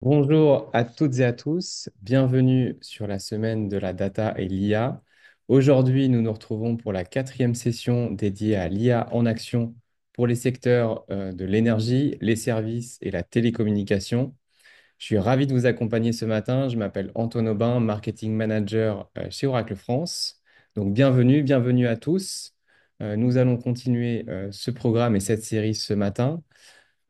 Bonjour à toutes et à tous, bienvenue sur la semaine de la data et l'IA. Aujourd'hui, nous nous retrouvons pour la quatrième session dédiée à l'IA en action pour les secteurs de l'énergie, les services et la télécommunication. Je suis ravi de vous accompagner ce matin. Je m'appelle Antoine Aubin, marketing manager chez Oracle France. Donc bienvenue à tous. Nous allons continuer ce programme et cette série ce matin.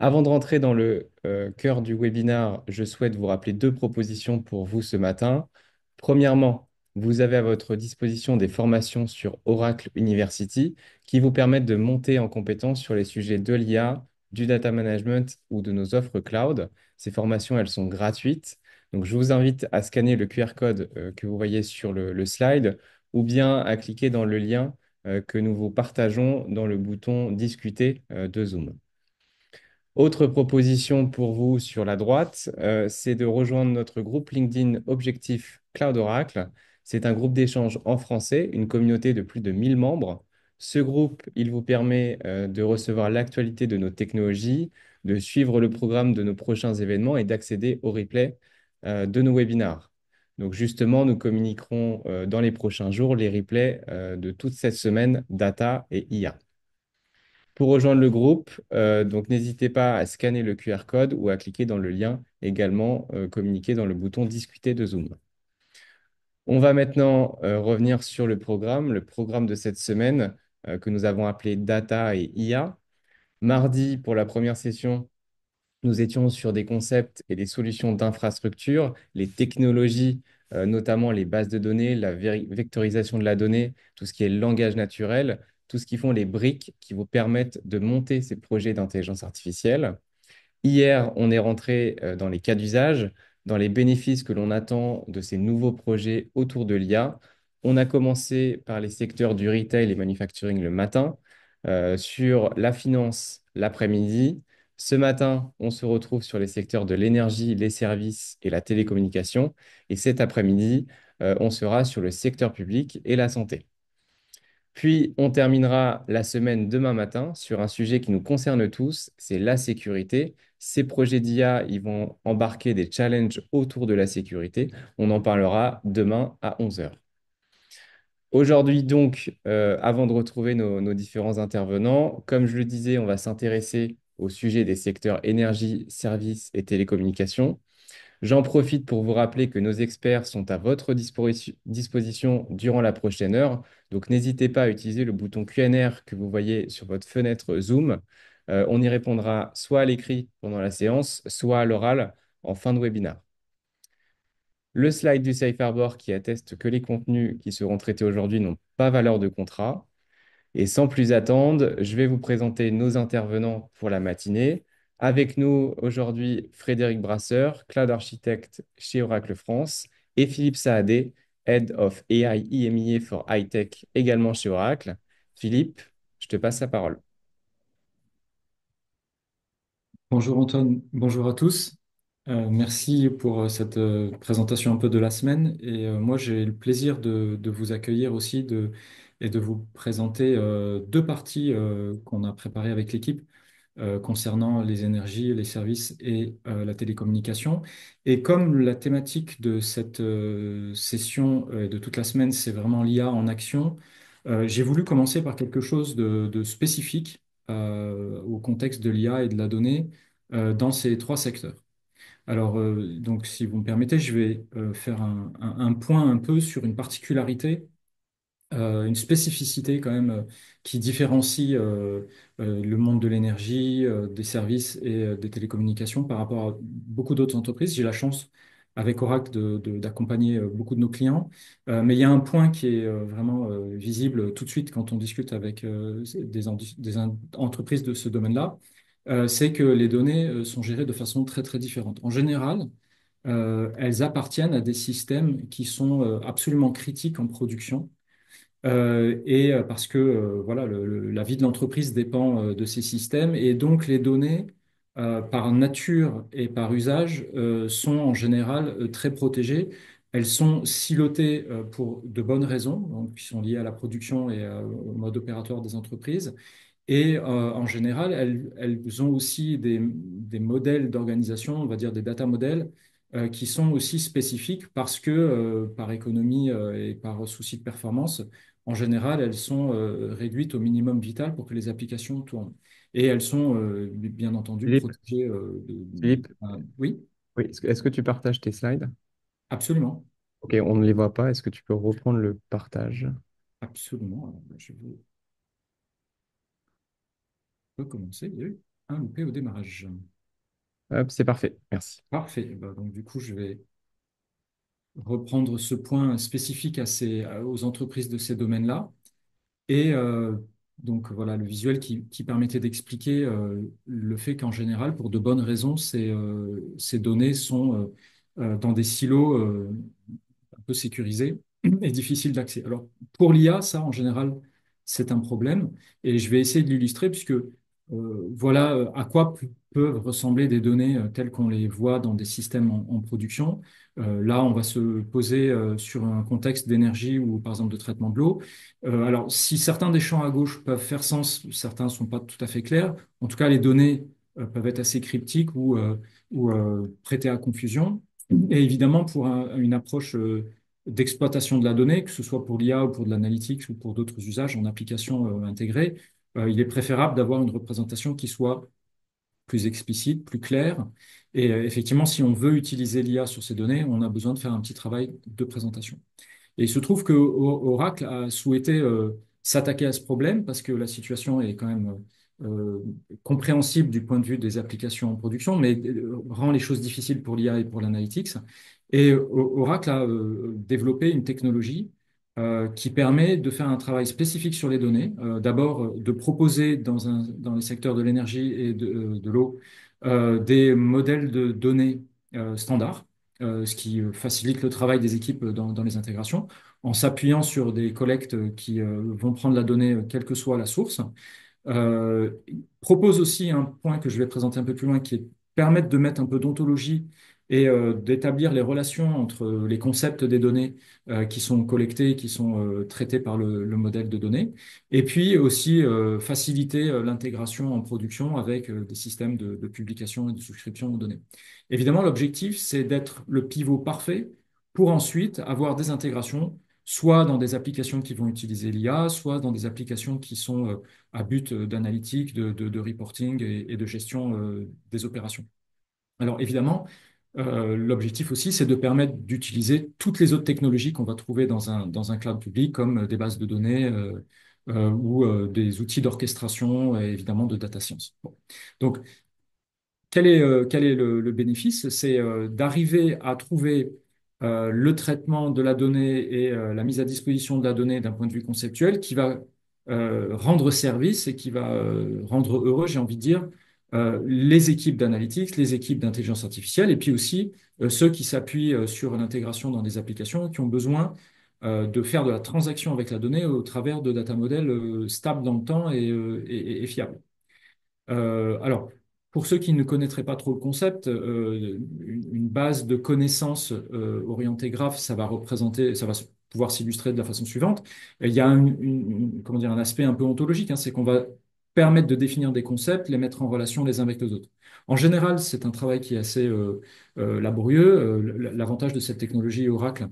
Avant de rentrer dans le cœur du webinaire, je souhaite vous rappeler deux propositions pour vous ce matin. Premièrement, vous avez à votre disposition des formations sur Oracle University qui vous permettent de monter en compétence sur les sujets de l'IA, du data management ou de nos offres cloud. Ces formations, elles sont gratuites. Donc, je vous invite à scanner le QR code que vous voyez sur le slide ou bien à cliquer dans le lien que nous vous partageons dans le bouton Discuter de Zoom. Autre proposition pour vous sur la droite, c'est de rejoindre notre groupe LinkedIn Objectif Cloud Oracle. C'est un groupe d'échange en français, une communauté de plus de 1000 membres. Ce groupe, il vous permet de recevoir l'actualité de nos technologies, de suivre le programme de nos prochains événements et d'accéder au replay de nos webinars. Donc justement, nous communiquerons dans les prochains jours les replays de toute cette semaine data et IA. Pour rejoindre le groupe, donc n'hésitez pas à scanner le QR code ou à cliquer dans le lien également communiqué dans le bouton Discuter de Zoom. On va maintenant revenir sur le programme de cette semaine que nous avons appelé Data et IA. Mardi, pour la première session, nous étions sur des concepts et des solutions d'infrastructure, les technologies, notamment les bases de données, la vectorisation de la donnée, tout ce qui est langage naturel, tout ce qui font les briques qui vous permettent de monter ces projets d'intelligence artificielle. Hier, on est rentré dans les cas d'usage, dans les bénéfices que l'on attend de ces nouveaux projets autour de l'IA. On a commencé par les secteurs du retail et manufacturing le matin, sur la finance l'après-midi. Ce matin, on se retrouve sur les secteurs de l'énergie, les services et la télécommunication. Et cet après-midi, on sera sur le secteur public et la santé. Puis, on terminera la semaine demain matin sur un sujet qui nous concerne tous, c'est la sécurité. Ces projets d'IA, ils vont embarquer des challenges autour de la sécurité. On en parlera demain à 11 heures. Aujourd'hui, donc, avant de retrouver nos différents intervenants, comme je le disais, on va s'intéresser au sujet des secteurs énergie, services et télécommunications. J'en profite pour vous rappeler que nos experts sont à votre disposition durant la prochaine heure. Donc, n'hésitez pas à utiliser le bouton Q&R que vous voyez sur votre fenêtre Zoom. On y répondra soit à l'écrit pendant la séance, soit à l'oral en fin de webinaire. Le slide du Safe Harbor qui atteste que les contenus qui seront traités aujourd'hui n'ont pas valeur de contrat. Et sans plus attendre, je vais vous présenter nos intervenants pour la matinée. Avec nous aujourd'hui, Frédéric Brasseur, Cloud Architect chez Oracle France, et Philippe Saadé, Head of AI EMEA for High Tech, également chez Oracle. Philippe, je te passe la parole. Bonjour Antoine, bonjour à tous. Merci pour cette présentation un peu de la semaine. Et moi, j'ai le plaisir de vous accueillir aussi et de vous présenter deux parties qu'on a préparées avec l'équipe concernant les énergies, les services et la télécommunication. Et comme la thématique de cette session de toute la semaine, c'est vraiment l'IA en action, j'ai voulu commencer par quelque chose de spécifique au contexte de l'IA et de la donnée dans ces trois secteurs. Alors, donc, si vous me permettez, je vais faire un point un peu sur une particularité, une spécificité quand même qui différencie le monde de l'énergie, des services et des télécommunications par rapport à beaucoup d'autres entreprises. J'ai la chance avec Oracle d'accompagner beaucoup de nos clients, mais il y a un point qui est vraiment visible tout de suite quand on discute avec entreprises de ce domaine-là, c'est que les données sont gérées de façon très très différente. En général, elles appartiennent à des systèmes qui sont absolument critiques en production parce que voilà, la vie de l'entreprise dépend de ces systèmes et donc les données, par nature et par usage, sont en général très protégées. Elles sont silotées pour de bonnes raisons, donc qui sont liées à la production et au mode opératoire des entreprises. Et en général, elles ont aussi des modèles d'organisation, on va dire des data models, qui sont aussi spécifiques parce que par économie et par souci de performance, en général, elles sont réduites au minimum vital pour que les applications tournent. Et elles sont bien entendu Philippe, protégées Philippe, oui, oui, est-ce que tu partages tes slides? absolument. Ok, on ne les voit pas. Est-ce que tu peux reprendre le partage? Absolument. Alors, je vais recommencer. Il y a eu un loupé au démarrage. Hop, c'est parfait. Merci. Parfait. Bah, donc, du coup, je vais reprendre ce point spécifique aux entreprises de ces domaines-là. Et donc voilà, le visuel qui permettait d'expliquer le fait qu'en général, pour de bonnes raisons, ces données sont dans des silos un peu sécurisés et difficiles d'accès. Alors pour l'IA, ça en général, c'est un problème. Et je vais essayer de l'illustrer puisque voilà à quoi peuvent ressembler des données telles qu'on les voit dans des systèmes en production. Là, on va se poser sur un contexte d'énergie ou par exemple de traitement de l'eau. Alors, si certains des champs à gauche peuvent faire sens, certains ne sont pas tout à fait clairs. En tout cas, les données peuvent être assez cryptiques ou prêtées à confusion. Et évidemment, pour une approche d'exploitation de la donnée, que ce soit pour l'IA ou pour de l'analytics ou pour d'autres usages en application intégrée, il est préférable d'avoir une représentation qui soit plus explicite, plus claire. Et effectivement, si on veut utiliser l'IA sur ces données, on a besoin de faire un petit travail de présentation. Et il se trouve que Oracle a souhaité s'attaquer à ce problème parce que la situation est quand même compréhensible du point de vue des applications en production, mais rend les choses difficiles pour l'IA et pour l'analytics. Et Oracle a développé une technologie qui permet de faire un travail spécifique sur les données. D'abord, de proposer dans les secteurs de l'énergie et de l'eau des modèles de données standards, ce qui facilite le travail des équipes dans les intégrations, en s'appuyant sur des collectes qui vont prendre la donnée quelle que soit la source. Il propose aussi un point que je vais présenter un peu plus loin, qui est permettre de mettre un peu d'ontologie et d'établir les relations entre les concepts des données qui sont collectés, qui sont traités par le modèle de données, et puis aussi faciliter l'intégration en production avec des systèmes de publication et de souscription aux données. Évidemment, l'objectif, c'est d'être le pivot parfait pour ensuite avoir des intégrations, soit dans des applications qui vont utiliser l'IA, soit dans des applications qui sont à but d'analytique, de reporting et de gestion des opérations. Alors évidemment, l'objectif aussi, c'est de permettre d'utiliser toutes les autres technologies qu'on va trouver dans un cloud public, comme des bases de données ou des outils d'orchestration et évidemment de data science. Bon. Donc, quel est le bénéfice? C'est d'arriver à trouver le traitement de la donnée et la mise à disposition de la donnée d'un point de vue conceptuel qui va rendre service et qui va rendre heureux, j'ai envie de dire, les équipes d'analytics, les équipes d'intelligence artificielle et puis aussi ceux qui s'appuient sur l'intégration dans des applications qui ont besoin de faire de la transaction avec la donnée au travers de data modèles stables dans le temps et fiables. Alors, pour ceux qui ne connaîtraient pas trop le concept, une base de connaissances orientée graphe, ça va pouvoir s'illustrer de la façon suivante. Il y a comment dire, un aspect un peu ontologique, hein, c'est qu'on va permettre de définir des concepts, les mettre en relation les uns avec les autres. En général, c'est un travail qui est assez laborieux. L'avantage de cette technologie Oracle,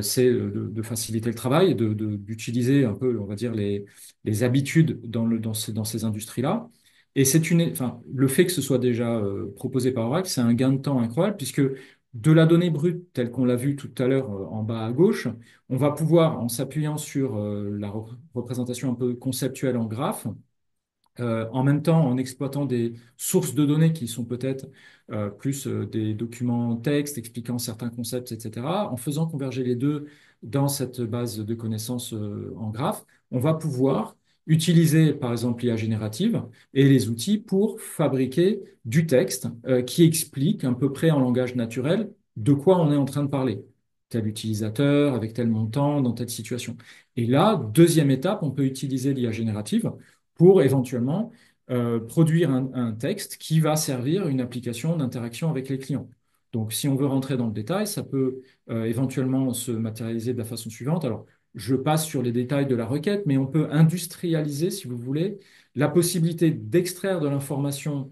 c'est de faciliter le travail et d'utiliser un peu, on va dire, les habitudes dans ces industries-là. Et enfin, le fait que ce soit déjà proposé par Oracle, c'est un gain de temps incroyable puisque de la donnée brute, telle qu'on l'a vu tout à l'heure en bas à gauche, on va pouvoir, en s'appuyant sur la représentation un peu conceptuelle en graphe, en même temps en exploitant des sources de données qui sont peut-être plus des documents texte expliquant certains concepts, etc., en faisant converger les deux dans cette base de connaissances en graphe, on va pouvoir utiliser par exemple l'IA générative et les outils pour fabriquer du texte qui explique à peu près en langage naturel de quoi on est en train de parler. Tel utilisateur, avec tel montant, dans telle situation. Et là, deuxième étape, on peut utiliser l'IA générative pour éventuellement produire un texte qui va servir une application d'interaction avec les clients. Donc, si on veut rentrer dans le détail, ça peut éventuellement se matérialiser de la façon suivante. Alors, je passe sur les détails de la requête, mais on peut industrialiser, si vous voulez, la possibilité d'extraire de l'information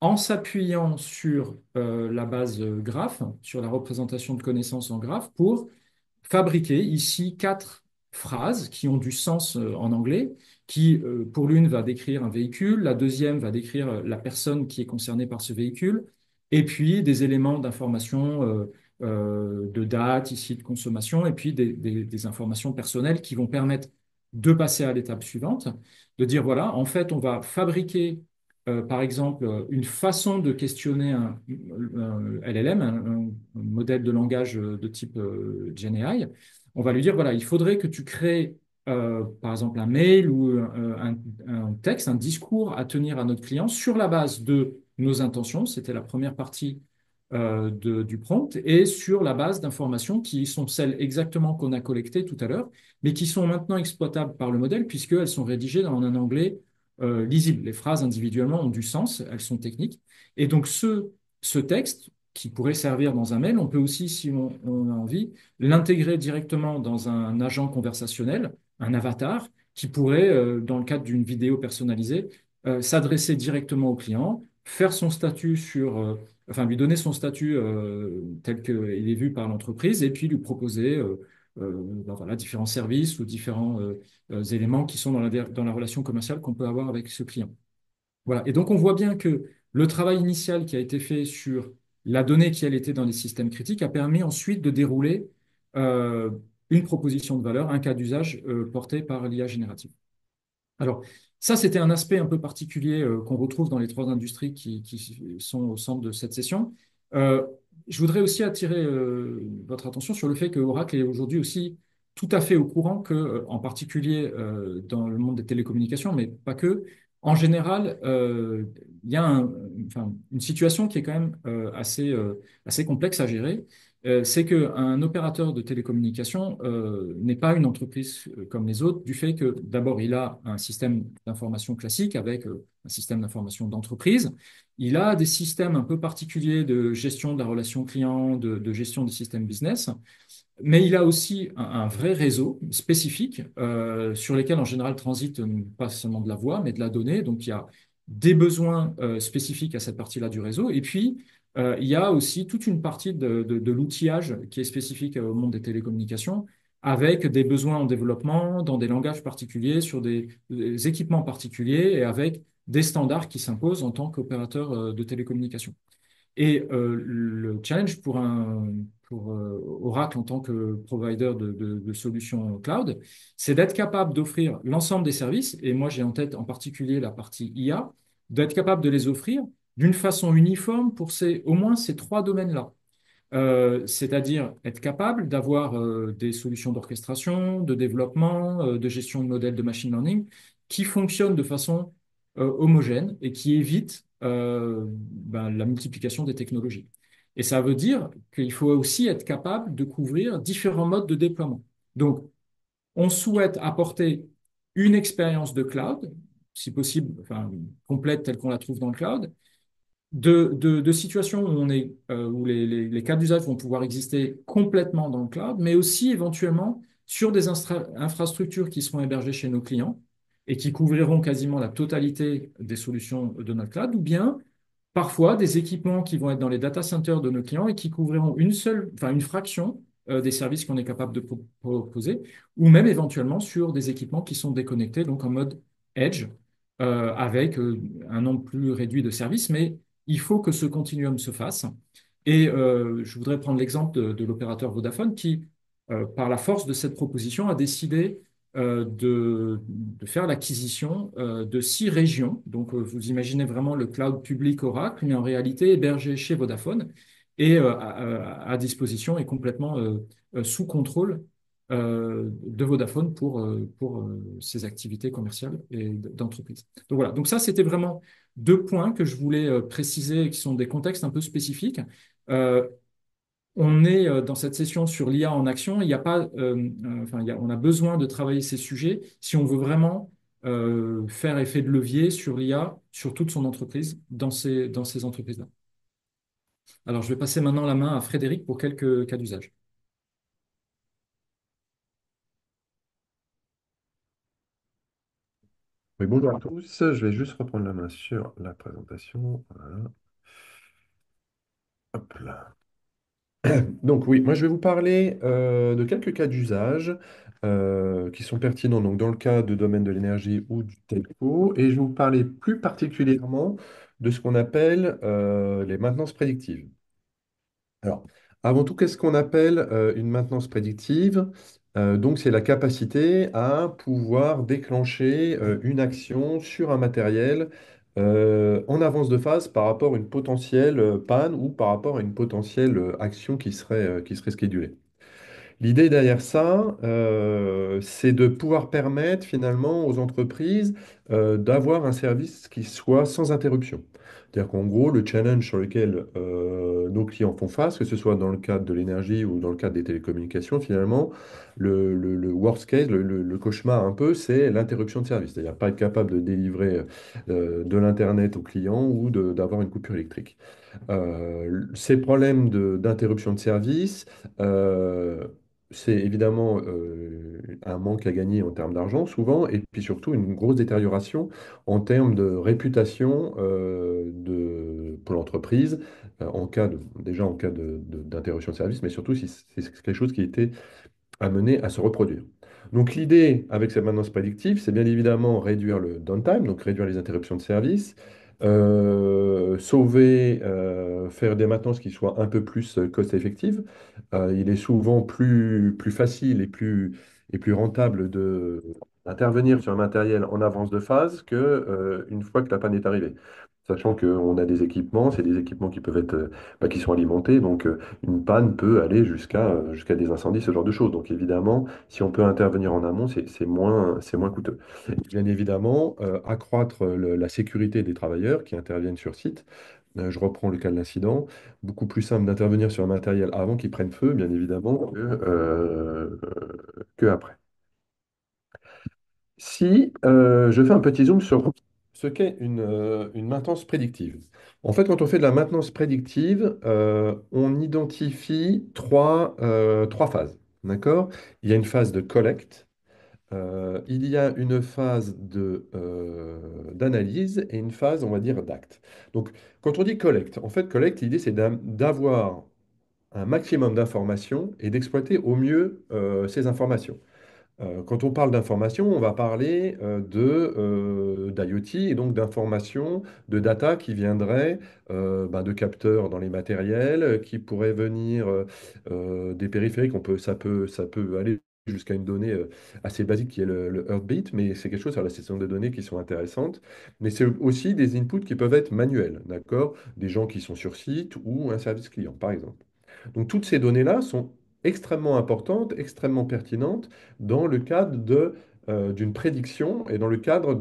en s'appuyant sur la base graphe, sur la représentation de connaissances en graphe, pour fabriquer ici quatre phrases qui ont du sens en anglais, qui pour l'une va décrire un véhicule, la deuxième va décrire la personne qui est concernée par ce véhicule, et puis des éléments d'information de date, ici de consommation, et puis des informations personnelles qui vont permettre de passer à l'étape suivante, de dire, voilà, en fait, on va fabriquer par exemple, une façon de questionner un LLM, un modèle de langage de type GenAI. On va lui dire, voilà, il faudrait que tu crées, par exemple, un mail ou un texte, un discours à tenir à notre client sur la base de nos intentions. C'était la première partie du prompt, et sur la base d'informations qui sont celles exactement qu'on a collectées tout à l'heure, mais qui sont maintenant exploitables par le modèle puisqu'elles sont rédigées dans un anglais lisible. Les phrases individuellement ont du sens, elles sont techniques. Et donc ce texte, qui pourrait servir dans un mail, on peut aussi, si on a envie, l'intégrer directement dans un agent conversationnel, un avatar, qui pourrait, dans le cadre d'une vidéo personnalisée, s'adresser directement au client, faire son statut enfin lui donner son statut tel qu'il est vu par l'entreprise, et puis lui proposer ben voilà, différents services ou différents éléments qui sont dans la relation commerciale qu'on peut avoir avec ce client. Voilà. Et donc, on voit bien que le travail initial qui a été fait sur la donnée qui, elle, était dans les systèmes critiques a permis ensuite de dérouler euh, une proposition de valeur, un cas d'usage porté par l'IA générative. Alors, ça, c'était un aspect un peu particulier qu'on retrouve dans les trois industries qui sont au centre de cette session. Euh, je voudrais aussi attirer votre attention sur le fait que Oracle est aujourd'hui aussi tout à fait au courant que, en particulier dans le monde des télécommunications, mais pas que, en général, il y a enfin, une situation qui est quand même assez complexe à gérer. C'est qu'un opérateur de télécommunications n'est pas une entreprise comme les autres, du fait que d'abord, il a un système d'information classique avec un système d'information d'entreprise. Il a des systèmes un peu particuliers de gestion de la relation client, de gestion des systèmes business, mais il a aussi un vrai réseau spécifique sur lesquels en général transite pas seulement de la voix, mais de la donnée. Donc il y a des besoins spécifiques à cette partie-là du réseau. Et puis il y a aussi toute une partie de l'outillage qui est spécifique au monde des télécommunications, avec des besoins en développement, dans des langages particuliers, sur des équipements particuliers et avec des standards qui s'imposent en tant qu'opérateur de télécommunications. Et le challenge pour Oracle en tant que provider de solutions cloud, c'est d'être capable d'offrir l'ensemble des services, et moi j'ai en tête en particulier la partie IA, d'être capable de les offrir d'une façon uniforme pour au moins ces trois domaines-là. C'est-à-dire être capable d'avoir des solutions d'orchestration, de développement, de gestion de modèles de machine learning qui fonctionnent de façon homogène et qui évitent ben, la multiplication des technologies. Et ça veut dire qu'il faut aussi être capable de couvrir différents modes de déploiement. Donc, on souhaite apporter une expérience de cloud, si possible, enfin, complète telle qu'on la trouve dans le cloud, de situations où où les cas d'usage vont pouvoir exister complètement dans le cloud, mais aussi éventuellement sur des infrastructures qui seront hébergées chez nos clients et qui couvriront quasiment la totalité des solutions de notre cloud, ou bien parfois des équipements qui vont être dans les data centers de nos clients et qui couvriront enfin une fraction des services qu'on est capable de proposer, ou même éventuellement sur des équipements qui sont déconnectés, donc en mode edge, avec un nombre plus réduit de services, mais il faut que ce continuum se fasse. Et je voudrais prendre l'exemple de l'opérateur Vodafone qui, par la force de cette proposition, a décidé de faire l'acquisition de 6 régions. Donc, vous imaginez vraiment le cloud public Oracle, mais en réalité hébergé chez Vodafone et à disposition et complètement sous contrôle de Vodafone pour ses activités commerciales et d'entreprise. Donc voilà, donc ça, c'était vraiment 2 points que je voulais préciser, qui sont des contextes un peu spécifiques. Euh, on est dans cette session sur l'IA en action. Il n'y a pas, enfin, on a besoin de travailler ces sujets si on veut vraiment faire effet de levier sur l'IA, sur toute son entreprise, dans ces entreprises-là. Alors, je vais passer maintenant la main à Frédéric pour quelques cas d'usage. Oui, bonjour à tous. Je vais juste reprendre la main sur la présentation. Voilà. Hop là. Donc oui, moi je vais vous parler de quelques cas d'usage qui sont pertinents donc, dans le cas du domaine de l'énergie ou du telco. Et je vais vous parler plus particulièrement de ce qu'on appelle les maintenances prédictives. Alors, avant tout, qu'est-ce qu'on appelle une maintenance prédictive? Donc, c'est la capacité à pouvoir déclencher une action sur un matériel en avance de phase par rapport à une potentielle panne ou par rapport à une potentielle action qui serait schedulée. L'idée derrière ça, c'est de pouvoir permettre finalement aux entreprises d'avoir un service qui soit sans interruption. C'est-à-dire qu'en gros, le challenge sur lequel nos clients font face, que ce soit dans le cadre de l'énergie ou dans le cadre des télécommunications, finalement, le worst case, le cauchemar un peu, c'est l'interruption de service. C'est-à-dire pas être capable de délivrer de l'Internet aux clients ou d'avoir une coupure électrique. Ces problèmes d'interruption de service, euh, c'est évidemment un manque à gagner en termes d'argent souvent, et puis surtout une grosse détérioration en termes de réputation pour l'entreprise, déjà en cas d'interruption de service, mais surtout si c'est quelque chose qui était amené à se reproduire. Donc l'idée avec cette maintenance prédictive, c'est bien évidemment réduire le downtime, donc réduire les interruptions de service, faire des maintenances qui soient un peu plus cost-effectives. Il est souvent plus facile et plus rentable d'intervenir sur un matériel en avance de phase que, une fois que la panne est arrivée. Sachant qu'on a des équipements, c'est des équipements qui peuvent être, qui sont alimentés, donc une panne peut aller jusqu'à des incendies, ce genre de choses. Donc évidemment, si on peut intervenir en amont, c'est moins coûteux. Bien évidemment, accroître la sécurité des travailleurs qui interviennent sur site. Je reprends le cas de l'incident. Beaucoup plus simple d'intervenir sur un matériel avant qu'il prenne feu, bien évidemment, que après. Si je fais un petit zoom sur ce qu'est une maintenance prédictive. En fait, quand on fait de la maintenance prédictive, on identifie trois phases. D'accord? Il y a une phase de collecte, il y a une phase d'analyse et une phase, on va dire, d'acte. Donc, quand on dit collecte, en fait, collecte, l'idée, c'est d'avoir un maximum d'informations et d'exploiter au mieux ces informations. Quand on parle d'information, on va parler d'IoT et donc d'informations, de data qui viendraient de capteurs dans les matériels, qui pourraient venir des périphériques. Ça peut aller jusqu'à une donnée assez basique qui est le Heartbeat, mais c'est quelque chose sur la session de données qui sont intéressantes. Mais c'est aussi des inputs qui peuvent être manuels, d'accord? Des gens qui sont sur site ou un service client, par exemple. Donc toutes ces données-là sont extrêmement importantes, extrêmement pertinentes dans le cadre d'une prédiction et dans le cadre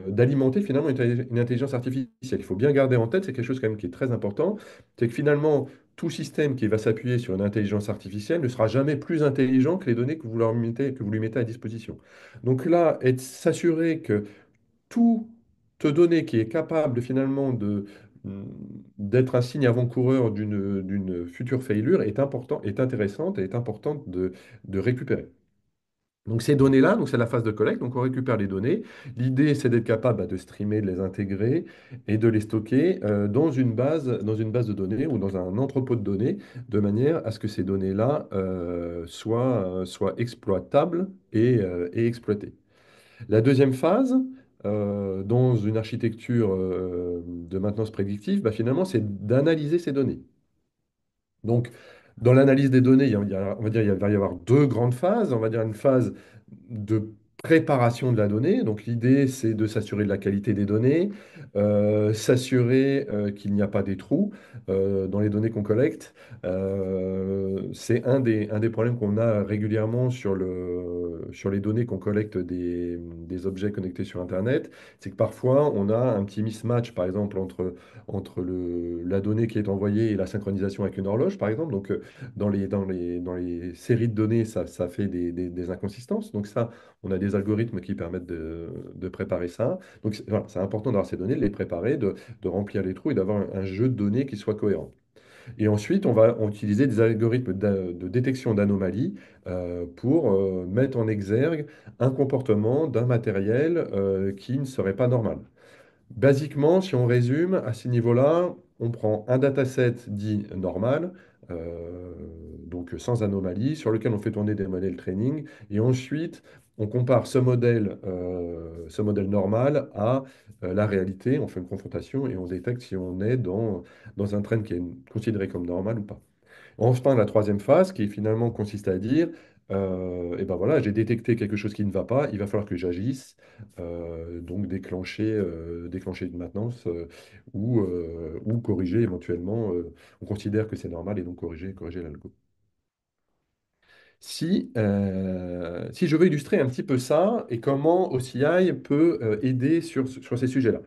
d'alimenter finalement une intelligence artificielle. Il faut bien garder en tête, c'est quelque chose quand même qui est très important, c'est que finalement, tout système qui va s'appuyer sur une intelligence artificielle ne sera jamais plus intelligent que les données que vous lui mettez à disposition. Donc là, s'assurer que toute donnée qui est capable finalement d'être un signe avant-coureur d'une future failure est intéressante et est importante de récupérer. Donc ces données-là, donc c'est la phase de collecte, donc on récupère les données. L'idée, c'est d'être capable de streamer, de les intégrer et de les stocker dans une base de données ou dans un entrepôt de données, de manière à ce que ces données-là soient exploitables et exploitées. La deuxième phase, dans une architecture de maintenance prédictive, finalement, c'est d'analyser ces données. Donc, dans l'analyse des données, on va dire, il va y avoir deux grandes phases. On va dire une phase de préparation de la donnée. Donc, l'idée, c'est de s'assurer de la qualité des données, s'assurer qu'il n'y a pas des trous dans les données qu'on collecte. C'est un des problèmes qu'on a régulièrement sur les données qu'on collecte des objets connectés sur Internet. C'est que parfois, on a un petit mismatch, par exemple, entre la donnée qui est envoyée et la synchronisation avec une horloge, par exemple. Donc, dans les séries de données, ça fait des inconsistances. Donc, ça, on a des algorithmes qui permettent de préparer ça. Donc, voilà, c'est important d'avoir ces données, de les préparer, de remplir les trous et d'avoir un jeu de données qui soit cohérent. Et ensuite, on utiliser des algorithmes de détection d'anomalies pour mettre en exergue un comportement d'un matériel qui ne serait pas normal. Basiquement, si on résume, à ce niveau-là, on prend un dataset dit normal, euh, donc sans anomalie, sur lequel on fait tourner des modèles training, et ensuite on compare ce modèle normal à la réalité, on fait une confrontation et on détecte si on est dans un trend qui est considéré comme normal ou pas. Enfin, la troisième phase qui finalement consiste à dire, eh ben voilà, j'ai détecté quelque chose qui ne va pas, il va falloir que j'agisse, donc déclencher une maintenance ou corriger éventuellement, on considère que c'est normal et donc corriger l'algo. Si je veux illustrer un petit peu ça et comment OCI peut aider sur ces sujets-là.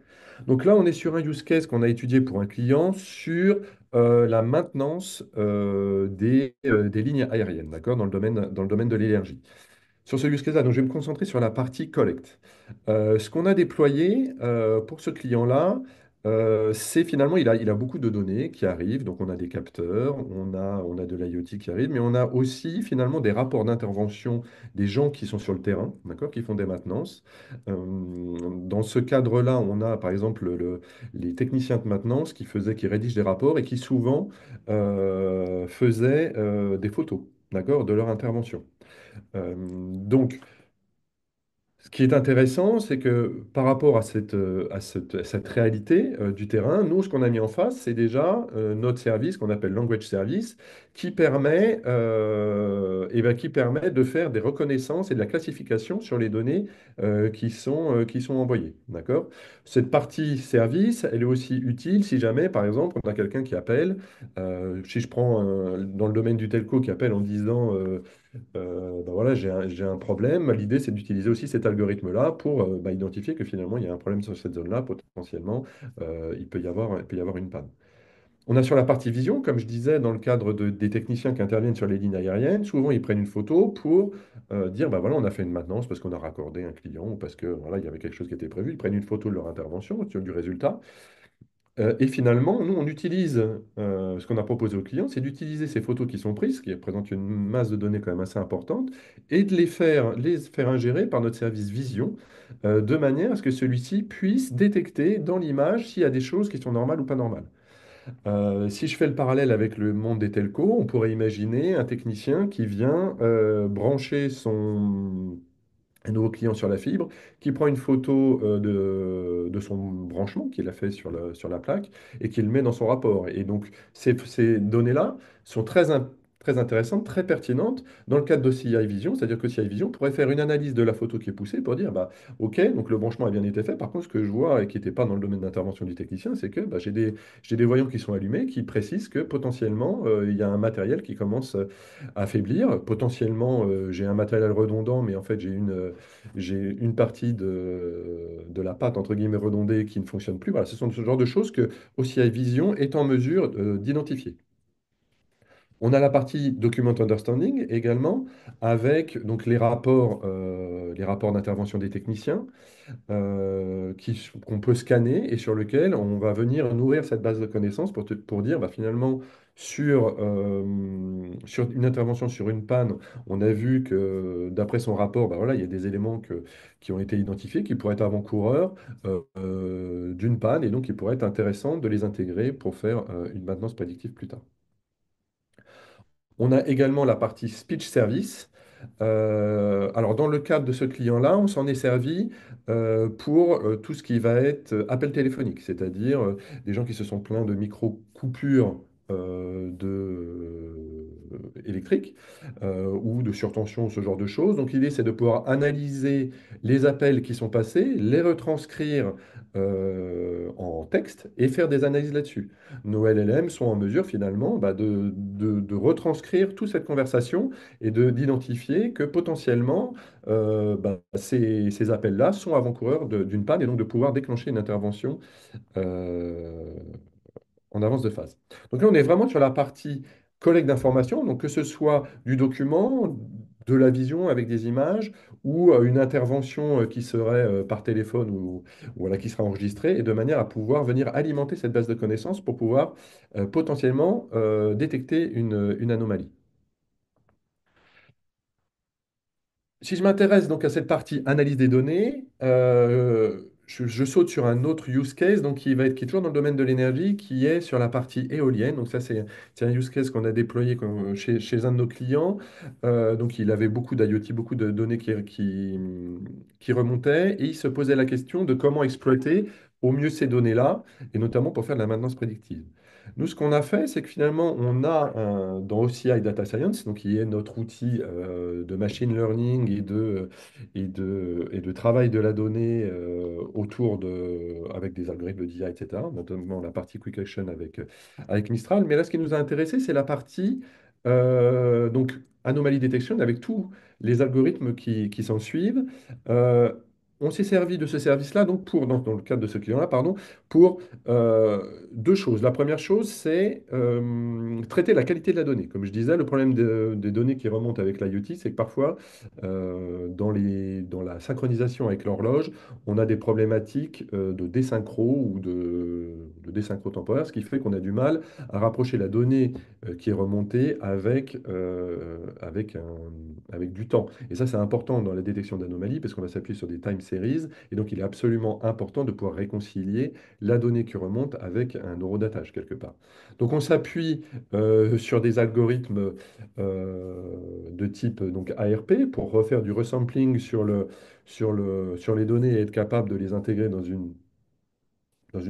Donc là, on est sur un use case qu'on a étudié pour un client sur la maintenance des lignes aériennes, d'accord, dans le domaine de l'énergie. Sur ce use case-là, donc je vais me concentrer sur la partie collecte. Ce qu'on a déployé pour ce client-là, c'est finalement, il a beaucoup de données qui arrivent. Donc, on a des capteurs, on a de l'IoT qui arrive, mais on a aussi finalement des rapports d'intervention des gens qui sont sur le terrain, d'accord, qui font des maintenances. Dans ce cadre-là, on a par exemple les techniciens de maintenance qui rédigent des rapports et qui souvent faisaient des photos, d'accord, de leur intervention. Donc, ce qui est intéressant, c'est que par rapport à cette réalité du terrain, nous, ce qu'on a mis en face, c'est déjà notre service qu'on appelle Language Service, qui permet de faire des reconnaissances et de la classification sur les données qui sont envoyées. D'accord? Cette partie service, elle est aussi utile si jamais, par exemple, on a quelqu'un qui appelle, si je prends dans le domaine du telco qui appelle en disant ben voilà, j'ai un problème. L'idée, c'est d'utiliser aussi cet algorithme-là pour identifier que finalement, il y a un problème sur cette zone-là. Potentiellement, il peut y avoir une panne. On a sur la partie vision, comme je disais, dans le cadre des techniciens qui interviennent sur les lignes aériennes, souvent ils prennent une photo pour dire, bah voilà, on a fait une maintenance parce qu'on a raccordé un client ou parce que voilà, il y avait quelque chose qui était prévu. Ils prennent une photo de leur intervention, du résultat. Et finalement, nous, on utilise ce qu'on a proposé aux clients, c'est d'utiliser ces photos qui sont prises, qui représentent une masse de données quand même assez importante, et de les faire ingérer par notre service Vision, de manière à ce que celui-ci puisse détecter dans l'image s'il y a des choses qui sont normales ou pas normales. Si je fais le parallèle avec le monde des telcos, on pourrait imaginer un technicien qui vient brancher un nouveau client sur la fibre, qui prend une photo de son branchement qu'il a fait sur la plaque et qui le met dans son rapport. Et donc, ces données-là sont très intéressantes, très pertinentes dans le cadre de CI Vision, c'est-à-dire que CI Vision pourrait faire une analyse de la photo qui est poussée pour dire, bah, OK, donc le branchement a bien été fait. Par contre, ce que je vois et qui n'était pas dans le domaine d'intervention du technicien, c'est que bah, j'ai des voyants qui sont allumés qui précisent que potentiellement, il y a un matériel qui commence à affaiblir. Potentiellement, j'ai un matériel redondant, mais en fait, j'ai une partie de la pâte, entre guillemets, redondée qui ne fonctionne plus. Voilà, ce sont ce genre de choses que OCI Vision est en mesure d'identifier. On a la partie Document Understanding également, avec donc les rapports d'intervention des techniciens qu'on peut scanner et sur lequel on va venir nourrir cette base de connaissances pour dire bah, finalement sur une intervention sur une panne, on a vu que d'après son rapport, bah, voilà, il y a des éléments qui ont été identifiés qui pourraient être avant-coureurs d'une panne et donc il pourrait être intéressant de les intégrer pour faire une maintenance prédictive plus tard. On a également la partie speech service. Alors, dans le cadre de ce client-là, on s'en est servi pour tout ce qui va être appel téléphonique, c'est-à-dire des gens qui se sont plaints de micro-coupures électriques ou de surtension, ce genre de choses. Donc, l'idée, c'est de pouvoir analyser les appels qui sont passés, les retranscrire en texte et faire des analyses là-dessus. Nos LLM sont en mesure finalement bah, de retranscrire toute cette conversation et d'identifier que potentiellement bah, ces appels-là sont avant-coureurs d'une panne et donc de pouvoir déclencher une intervention euh, en avance de phase. Donc là, on est vraiment sur la partie collecte d'informations, donc que ce soit du document, de la vision avec des images ou une intervention qui serait par téléphone ou voilà, qui sera enregistrée, et de manière à pouvoir venir alimenter cette base de connaissances pour pouvoir potentiellement détecter une anomalie. Si je m'intéresse donc à cette partie analyse des données, je saute sur un autre use case donc qui est toujours dans le domaine de l'énergie, qui est sur la partie éolienne. Donc ça, c'est un use case qu'on a déployé chez un de nos clients. Donc il avait beaucoup d'IoT, beaucoup de données qui remontaient, et il se posait la question de comment exploiter au mieux ces données-là, et notamment pour faire de la maintenance prédictive. Nous, ce qu'on a fait, c'est que finalement, dans OCI Data Science, donc qui est notre outil de machine learning et de travail de la donnée avec des algorithmes d'IA, etc., notamment la partie Quick Action avec Mistral. Mais là, ce qui nous a intéressé, c'est la partie donc anomalie detection avec tous les algorithmes qui s'en suivent. Euh, on s'est servi de ce service-là, donc dans le cadre de ce client-là, pardon, pour deux choses. La première chose, c'est traiter la qualité de la donnée. Comme je disais, le problème des données qui remontent avec l'IoT, c'est que parfois, dans la synchronisation avec l'horloge, on a des problématiques de désynchro ou de désynchro temporaire, ce qui fait qu'on a du mal à rapprocher la donnée qui est remontée avec du temps. Et ça, c'est important dans la détection d'anomalies parce qu'on va s'appuyer sur des time series. Et donc, il est absolument important de pouvoir réconcilier la donnée qui remonte avec un neurodatage quelque part. Donc on s'appuie sur des algorithmes de type donc, ARP pour refaire du resampling sur les données et être capable de les intégrer dans une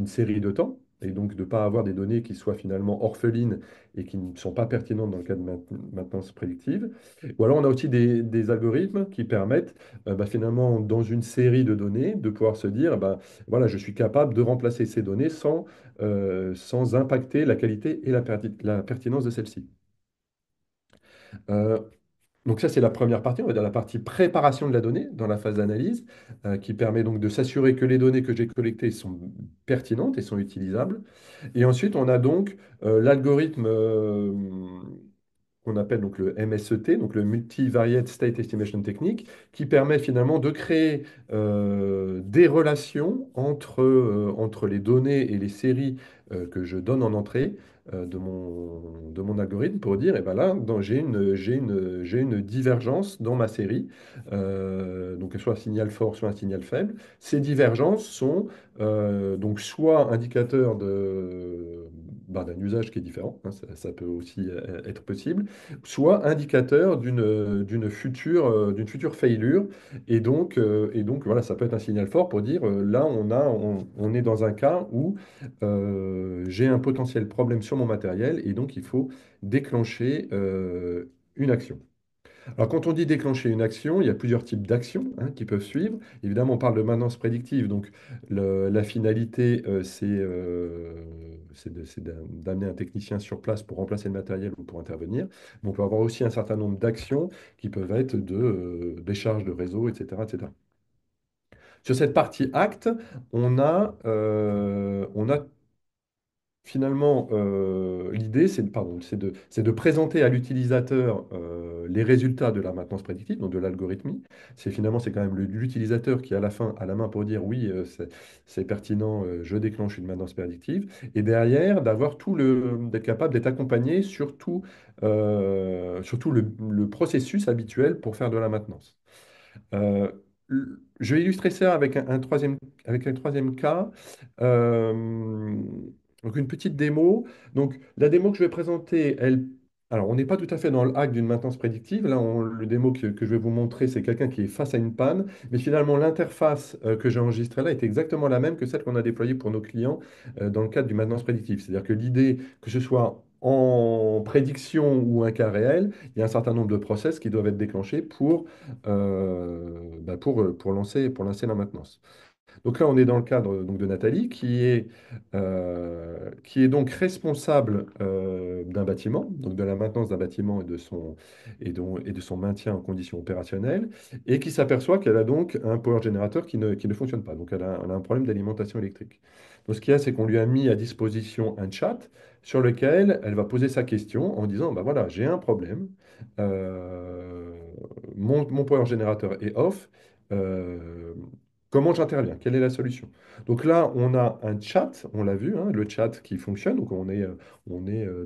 série de temps, et donc de ne pas avoir des données qui soient finalement orphelines et qui ne sont pas pertinentes dans le cas de maintenance prédictive. Ou alors on a aussi des algorithmes qui permettent finalement dans une série de données de pouvoir se dire, voilà, je suis capable de remplacer ces données sans impacter la qualité et la pertinence de celles-ci. Euh, donc ça, c'est la première partie, on va dire la partie préparation de la donnée dans la phase d'analyse, qui permet donc de s'assurer que les données que j'ai collectées sont pertinentes et sont utilisables. Et ensuite, on a donc l'algorithme qu'on appelle donc le MSET, donc le Multivariate State Estimation Technique, qui permet finalement de créer des relations entre les données et les séries que je donne en entrée de mon algorithme pour dire, eh ben là, j'ai une divergence dans ma série, donc soit un signal fort, soit un signal faible. Ces divergences sont donc soit indicateurs d'un usage qui est différent, hein, ça peut aussi être possible, soit indicateur d'une future failure. Et donc, voilà, ça peut être un signal fort pour dire, là, on est dans un cas où j'ai un potentiel problème sur mon matériel, et donc il faut déclencher une action. Alors, quand on dit déclencher une action, il y a plusieurs types d'actions qui peuvent suivre. Évidemment, on parle de maintenance prédictive, donc la finalité, d'amener un technicien sur place pour remplacer le matériel ou pour intervenir. Mais on peut avoir aussi un certain nombre d'actions qui peuvent être de décharge de réseau, etc., etc. Sur cette partie acte, on a finalement, l'idée, c'est de présenter à l'utilisateur les résultats de la maintenance prédictive, donc de l'algorithmie. C'est quand même l'utilisateur qui, à la fin, a la main pour dire oui, c'est pertinent, je déclenche une maintenance prédictive. Et derrière, d'être capable d'être accompagné sur tout le processus habituel pour faire de la maintenance. Euh, je vais illustrer ça avec un troisième cas. Euh, donc une petite démo. Donc la démo que je vais présenter, alors on n'est pas tout à fait dans le hack d'une maintenance prédictive. Là, le démo que je vais vous montrer, c'est quelqu'un qui est face à une panne. Mais finalement, l'interface que j'ai enregistrée là est exactement la même que celle qu'on a déployée pour nos clients dans le cadre du maintenance prédictive. C'est-à-dire que l'idée, que ce soit en prédiction ou un cas réel, il y a un certain nombre de process qui doivent être déclenchés pour lancer la maintenance. Donc là, on est dans le cadre donc, de Nathalie, qui est donc responsable d'un bâtiment, donc de la maintenance d'un bâtiment et de son maintien en conditions opérationnelles, et qui s'aperçoit qu'elle a donc un power generator qui ne fonctionne pas. Donc elle a un problème d'alimentation électrique. Donc ce qu'il y a, c'est qu'on lui a mis à disposition un chat sur lequel elle va poser sa question en disant, bah voilà, j'ai un problème. mon power générateur est off, euh, comment j'interviens? Quelle est la solution? Donc là, on a un chat, on l'a vu, hein, le chat qui fonctionne. Donc on est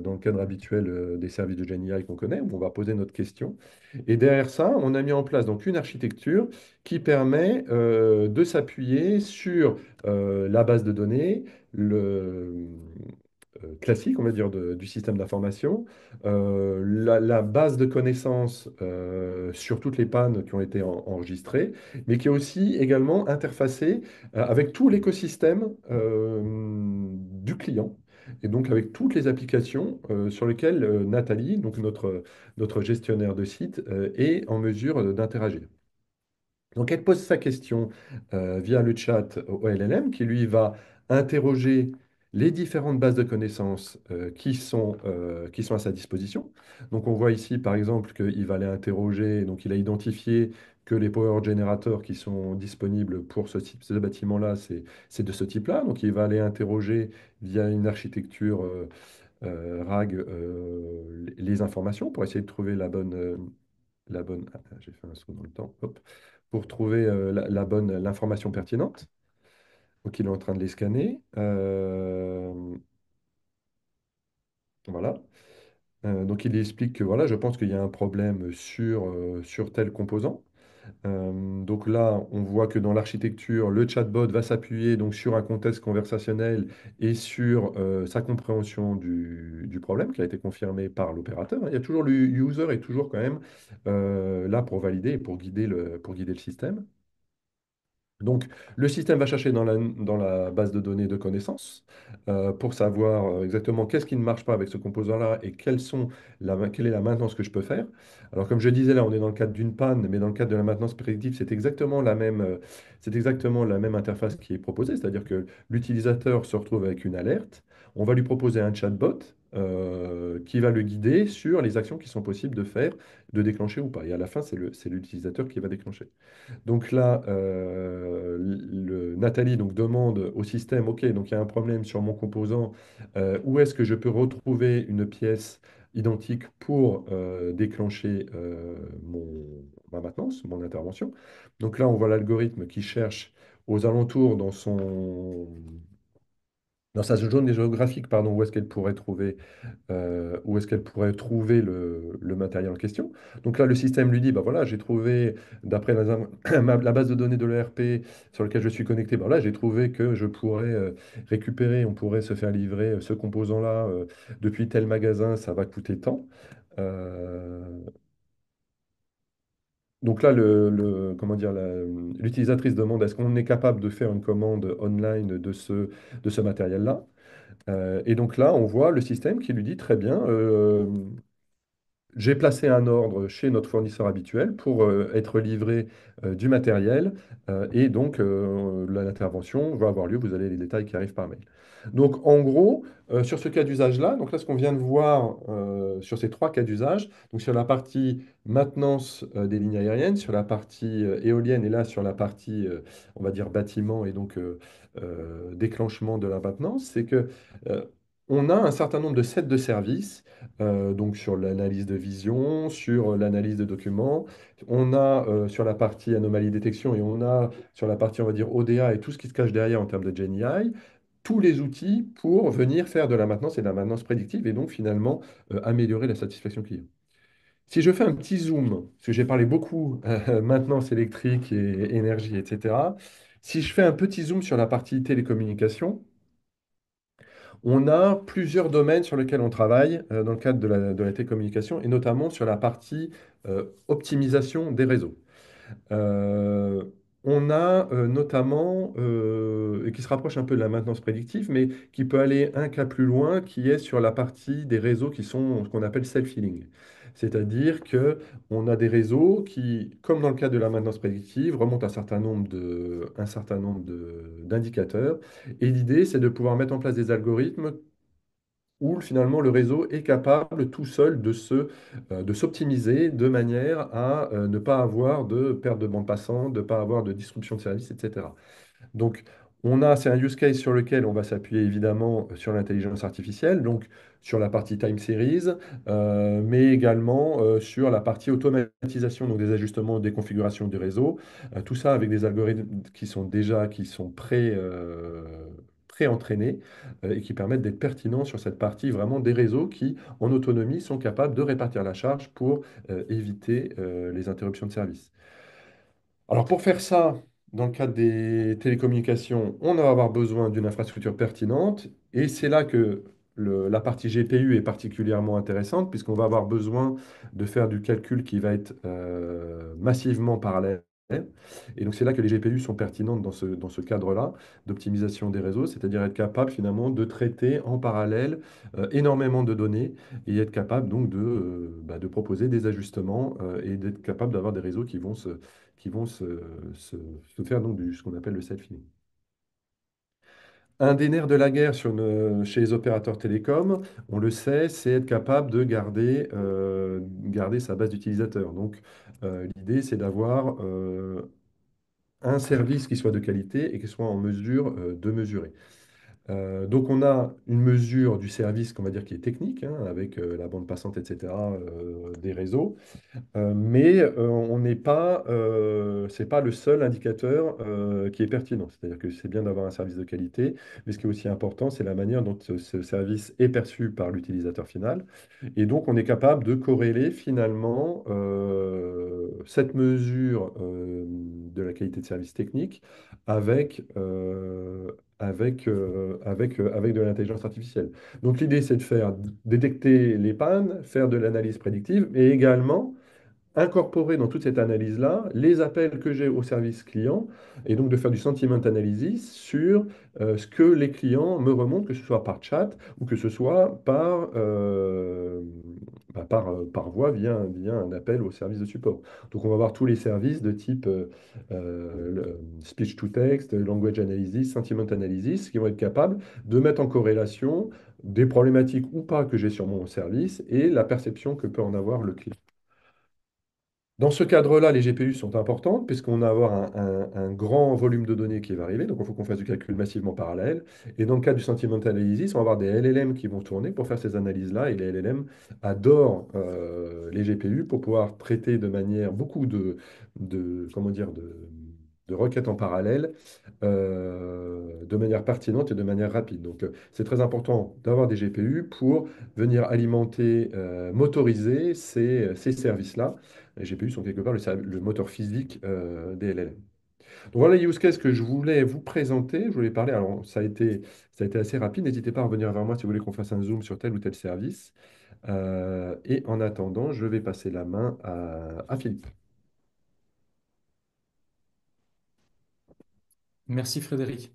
dans le cadre habituel des services de GenAI qu'on connaît, où on va poser notre question. Et derrière ça, on a mis en place donc une architecture qui permet de s'appuyer sur la base de données, classique, on va dire, du système d'information, la base de connaissances sur toutes les pannes qui ont été enregistrées, mais qui est aussi également interfacée avec tout l'écosystème du client. Et donc avec toutes les applications sur lesquelles Nathalie, donc notre gestionnaire de site, est en mesure d'interagir. Donc, elle pose sa question via le chat au LLM qui, lui, va interroger les différentes bases de connaissances qui sont à sa disposition. Donc, on voit ici, par exemple, qu'il va aller interroger, donc il a identifié que les power generators qui sont disponibles pour ce bâtiment-là, c'est de ce type-là. Donc, il va aller interroger via une architecture RAG les informations pour essayer de trouver la bonne. Ah, j'ai fait un saut dans le temps. Hop. Pour trouver l'information pertinente. Donc, il est en train de les scanner. Voilà. Donc, il explique que voilà, je pense qu'il y a un problème sur tel composant. Donc là, on voit que dans l'architecture, le chatbot va s'appuyer donc sur un contexte conversationnel et sur sa compréhension du problème qui a été confirmé par l'opérateur, hein. Il y a toujours le user est toujours quand même là pour valider et pour guider le système. Donc, le système va chercher dans la base de données de connaissances pour savoir exactement qu'est-ce qui ne marche pas avec ce composant-là et quelle est la maintenance que je peux faire. Alors, comme je disais, là, on est dans le cadre d'une panne, mais dans le cadre de la maintenance prédictive, c'est exactement la même interface qui est proposée, c'est-à-dire que l'utilisateur se retrouve avec une alerte. On va lui proposer un chatbot qui va le guider sur les actions qui sont possibles de faire, de déclencher ou pas. Et à la fin, c'est l'utilisateur qui va déclencher. Donc là, Nathalie donc, demande au système, OK, donc il y a un problème sur mon composant, où est-ce que je peux retrouver une pièce identique pour déclencher ma maintenance, mon intervention. Donc là, on voit l'algorithme qui cherche aux alentours dans sa zone géographique, pardon, où est-ce qu'elle pourrait trouver où est-ce qu'elle pourrait trouver le matériel en question. Donc là, le système lui dit, bah voilà, j'ai trouvé, d'après la base de données de l'ERP sur laquelle je suis connecté, bah là, j'ai trouvé que je pourrais récupérer, on pourrait se faire livrer ce composant-là depuis tel magasin, ça va coûter tant. Euh, donc là, comment dire, l'utilisatrice demande est-ce qu'on est capable de faire une commande online de ce matériel-là. Et donc là, on voit le système qui lui dit très bien, j'ai placé un ordre chez notre fournisseur habituel pour être livré du matériel et donc l'intervention va avoir lieu. Vous avez les détails qui arrivent par mail. Donc en gros, sur ce cas d'usage-là, donc là ce qu'on vient de voir sur ces trois cas d'usage, donc sur la partie maintenance des lignes aériennes, sur la partie éolienne et là sur la partie, on va dire bâtiment et donc déclenchement de la maintenance, c'est que on a un certain nombre de sets de services donc sur l'analyse de vision, sur l'analyse de documents. On a sur la partie anomalie détection et on a sur la partie, on va dire, ODA et tout ce qui se cache derrière en termes de GenAI, tous les outils pour venir faire de la maintenance et de la maintenance prédictive et donc finalement améliorer la satisfaction client. Si je fais un petit zoom, parce que j'ai parlé beaucoup maintenance électrique et énergie, etc. Si je fais un petit zoom sur la partie télécommunication, on a plusieurs domaines sur lesquels on travaille dans le cadre de la télécommunication et notamment sur la partie optimisation des réseaux. Euh, on a notamment, et qui se rapproche un peu de la maintenance prédictive, mais qui peut aller un cas plus loin, qui est sur la partie des réseaux qui sont ce qu'on appelle self-healing. C'est-à-dire que on a des réseaux qui, comme dans le cas de la maintenance prédictive, remontent d'indicateurs. Et l'idée, c'est de pouvoir mettre en place des algorithmes où finalement le réseau est capable tout seul de s'optimiser de manière à ne pas avoir de perte de bande passante, de ne pas avoir de disruption de service, etc. Donc, C'est un use case sur lequel on va s'appuyer évidemment sur l'intelligence artificielle, donc sur la partie time series, mais également sur la partie automatisation, donc des ajustements, des configurations du réseau. Tout ça avec des algorithmes qui sont pré-entraînés et qui permettent d'être pertinents sur cette partie vraiment des réseaux qui, en autonomie, sont capables de répartir la charge pour éviter les interruptions de service. Alors pour faire ça, dans le cadre des télécommunications, on va avoir besoin d'une infrastructure pertinente et c'est là que la partie GPU est particulièrement intéressante puisqu'on va avoir besoin de faire du calcul qui va être massivement parallèle. Et donc c'est là que les GPU sont pertinentes dans ce cadre-là d'optimisation des réseaux, c'est-à-dire être capable finalement de traiter en parallèle énormément de données et être capable donc de proposer des ajustements et d'être capable d'avoir des réseaux qui vont se- se faire donc ce qu'on appelle le selfie. Un des nerfs de la guerre chez les opérateurs télécoms, on le sait, c'est être capable de garder sa base d'utilisateurs. Donc, l'idée, c'est d'avoir un service qui soit de qualité et qui soit en mesure de mesurer. Donc, on a une mesure du service qu'on va dire qui est technique, hein, avec la bande passante, etc., des réseaux. Mais on n'est pas, c'est pas le seul indicateur qui est pertinent. C'est-à-dire que c'est bien d'avoir un service de qualité, mais ce qui est aussi important, c'est la manière dont ce service est perçu par l'utilisateur final. Et donc, on est capable de corréler finalement cette mesure de la qualité de service technique avec, avec de l'intelligence artificielle. Donc, l'idée, c'est de faire détecter les pannes, faire de l'analyse prédictive, mais également incorporer dans toute cette analyse-là les appels que j'ai au service client et donc de faire du sentiment analysis sur ce que les clients me remontent, que ce soit par chat ou que ce soit par voix via un appel au service de support. Donc on va voir tous les services de type speech to text, language analysis, sentiment analysis qui vont être capables de mettre en corrélation des problématiques ou pas que j'ai sur mon service et la perception que peut en avoir le client. Dans ce cadre-là, les GPU sont importantes puisqu'on va avoir un grand volume de données qui va arriver, donc il faut qu'on fasse du calcul massivement parallèle. Et dans le cas du sentimental analysis, on va avoir des LLM qui vont tourner pour faire ces analyses-là, et les LLM adorent les GPU pour pouvoir traiter de manière beaucoup comment dire, de requêtes en parallèle de manière pertinente et de manière rapide. Donc, c'est très important d'avoir des GPU pour venir alimenter, motoriser ces services-là. Les GPU sont quelque part le moteur physique des LLM. Donc voilà les use cases que je voulais vous présenter. Je voulais parler, alors ça a été assez rapide. N'hésitez pas à revenir vers moi si vous voulez qu'on fasse un zoom sur tel ou tel service. Et en attendant, je vais passer la main à Philippe. Merci Frédéric.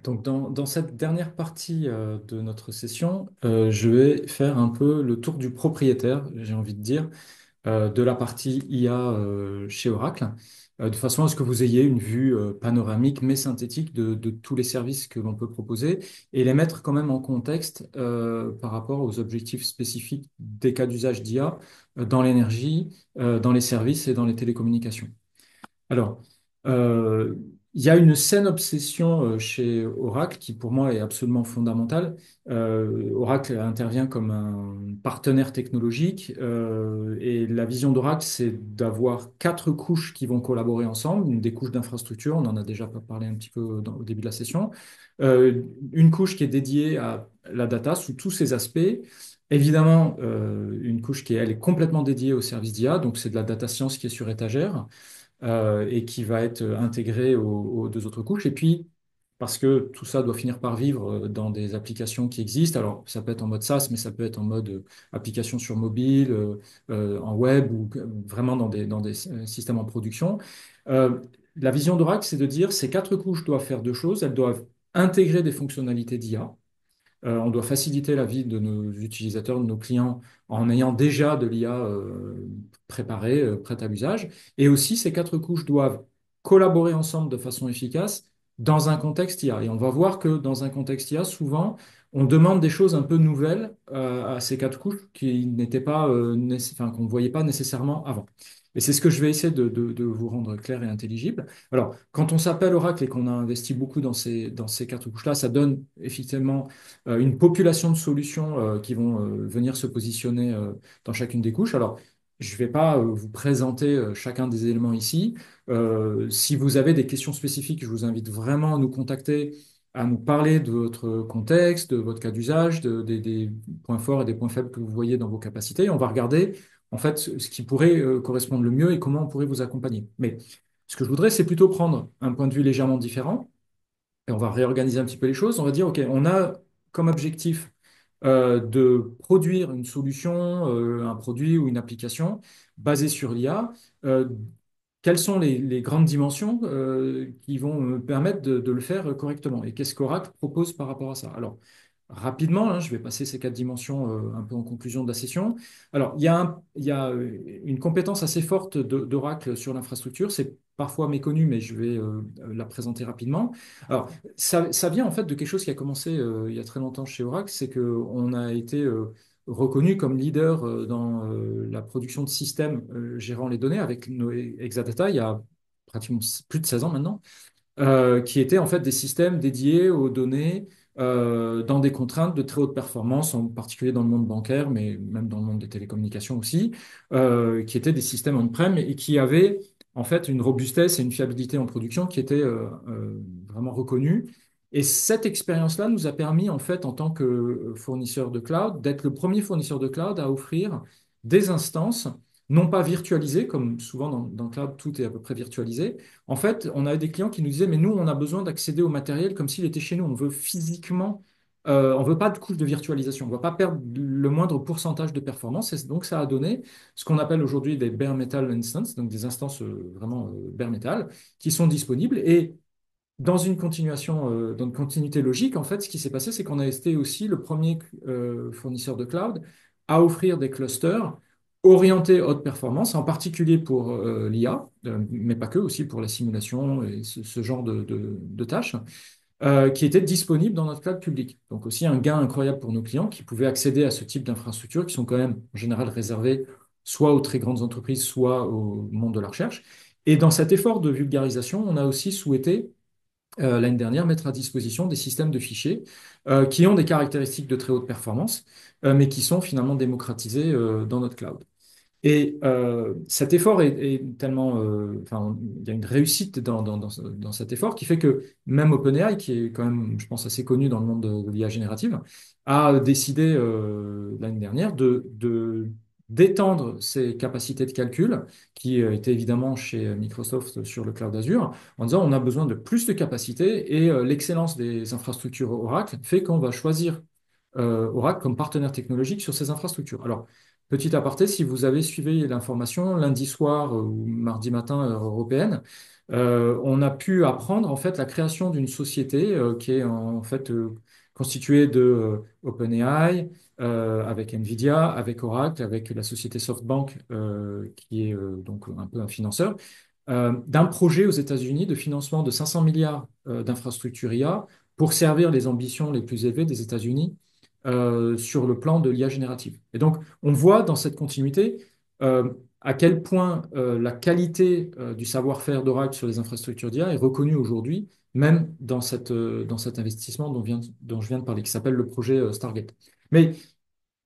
Donc dans cette dernière partie de notre session, je vais faire un peu le tour du propriétaire, j'ai envie de dire, de la partie IA chez Oracle, de façon à ce que vous ayez une vue panoramique mais synthétique de tous les services que l'on peut proposer et les mettre quand même en contexte par rapport aux objectifs spécifiques des cas d'usage d'IA dans l'énergie, dans les services et dans les télécommunications. Alors, euh, il y a une saine obsession chez Oracle qui, pour moi, est absolument fondamentale. Oracle intervient comme un partenaire technologique et la vision d'Oracle, c'est d'avoir quatre couches qui vont collaborer ensemble, des couches d'infrastructure, on en a déjà parlé un petit peu au début de la session. Une couche qui est dédiée à la data sous tous ses aspects. Évidemment, une couche qui, elle, est complètement dédiée au service d'IA, donc c'est de la data science qui est sur étagère et qui va être intégré aux deux autres couches. Et puis, parce que tout ça doit finir par vivre dans des applications qui existent, alors ça peut être en mode SaaS, mais ça peut être en mode application sur mobile, en web ou vraiment dans des systèmes en production. Euh, la vision d'Oracle, c'est de dire ces quatre couches doivent faire deux choses. Elles doivent intégrer des fonctionnalités d'IA. On doit faciliter la vie de nos utilisateurs, de nos clients, en ayant déjà de l'IA préparée, prête à l'usage. Et aussi, ces quatre couches doivent collaborer ensemble de façon efficace dans un contexte IA. Et on va voir que dans un contexte IA, souvent, on demande des choses un peu nouvelles à ces quatre couches qui n'étaient pas, enfin, qu'on ne voyait pas nécessairement avant. Et c'est ce que je vais essayer de vous rendre clair et intelligible. Alors, quand on s'appelle Oracle et qu'on a investi beaucoup dans ces quatre couches-là, ça donne effectivement une population de solutions qui vont venir se positionner dans chacune des couches. Alors, je ne vais pas vous présenter chacun des éléments ici. Si vous avez des questions spécifiques, je vous invite vraiment à nous contacter, à nous parler de votre contexte, de votre cas d'usage, des points forts et des points faibles que vous voyez dans vos capacités. On va regarder en fait ce qui pourrait correspondre le mieux et comment on pourrait vous accompagner. Mais ce que je voudrais, c'est plutôt prendre un point de vue légèrement différent et on va réorganiser un petit peu les choses. On va dire, OK, on a comme objectif de produire une solution, un produit ou une application basée sur l'IA. Quelles sont les grandes dimensions qui vont me permettre de le faire correctement? Et qu'est-ce qu'Oracle propose par rapport à ça? Alors, rapidement, hein, je vais passer ces quatre dimensions un peu en conclusion de la session. Alors, il y a une compétence assez forte d'Oracle sur l'infrastructure. C'est parfois méconnu, mais je vais la présenter rapidement. Alors, ça vient en fait de quelque chose qui a commencé il y a très longtemps chez Oracle, c'est qu'on a été reconnu comme leader dans la production de systèmes gérant les données avec nos Exadata il y a pratiquement plus de 16 ans maintenant qui étaient en fait des systèmes dédiés aux données dans des contraintes de très haute performance, en particulier dans le monde bancaire, mais même dans le monde des télécommunications aussi, qui étaient des systèmes on-prem et qui avaient en fait une robustesse et une fiabilité en production qui étaient vraiment reconnues. Et cette expérience-là nous a permis, en fait, en tant que fournisseur de cloud, d'être le premier fournisseur de cloud à offrir des instances, non pas virtualisées, comme souvent dans le cloud, tout est à peu près virtualisé, en fait, on avait des clients qui nous disaient, mais nous, on a besoin d'accéder au matériel comme s'il était chez nous. On veut physiquement, on veut pas de couche de virtualisation. On ne va pas perdre le moindre pourcentage de performance. Et donc, ça a donné ce qu'on appelle aujourd'hui des bare metal instances, donc des instances vraiment bare metal, qui sont disponibles. Et dans une continuation, dans une continuité logique, en fait, ce qui s'est passé, c'est qu'on a été aussi le premier fournisseur de cloud à offrir des clusters orientés haute performance, en particulier pour l'IA, mais pas que, aussi pour la simulation et ce genre de tâches, qui étaient disponibles dans notre cloud public. Donc aussi un gain incroyable pour nos clients qui pouvaient accéder à ce type d'infrastructures qui sont quand même en général réservées soit aux très grandes entreprises, soit au monde de la recherche. Et dans cet effort de vulgarisation, on a aussi souhaité l'année dernière, mettre à disposition des systèmes de fichiers qui ont des caractéristiques de très haute performance, mais qui sont finalement démocratisés dans notre cloud. Et cet effort est tellement, enfin, il y a une réussite dans cet effort qui fait que même OpenAI, qui est quand même, je pense, assez connu dans le monde de l'IA générative, a décidé l'année dernière d'étendre ses capacités de calcul, qui étaient évidemment chez Microsoft sur le cloud Azure, en disant on a besoin de plus de capacités et l'excellence des infrastructures Oracle fait qu'on va choisir Oracle comme partenaire technologique sur ces infrastructures. Alors, petit aparté, si vous avez suivi l'information lundi soir ou mardi matin, heure européenne, on a pu apprendre en fait la création d'une société qui est en fait constituée de OpenAI, avec Nvidia, avec Oracle, avec la société SoftBank qui est donc un peu un financeur, d'un projet aux États-Unis de financement de 500 milliards d'infrastructures IA pour servir les ambitions les plus élevées des États-Unis sur le plan de l'IA générative. Et donc, on voit dans cette continuité à quel point la qualité du savoir-faire d'Oracle sur les infrastructures d'IA est reconnue aujourd'hui, même dans cet investissement dont je viens de parler, qui s'appelle le projet Stargate. Mais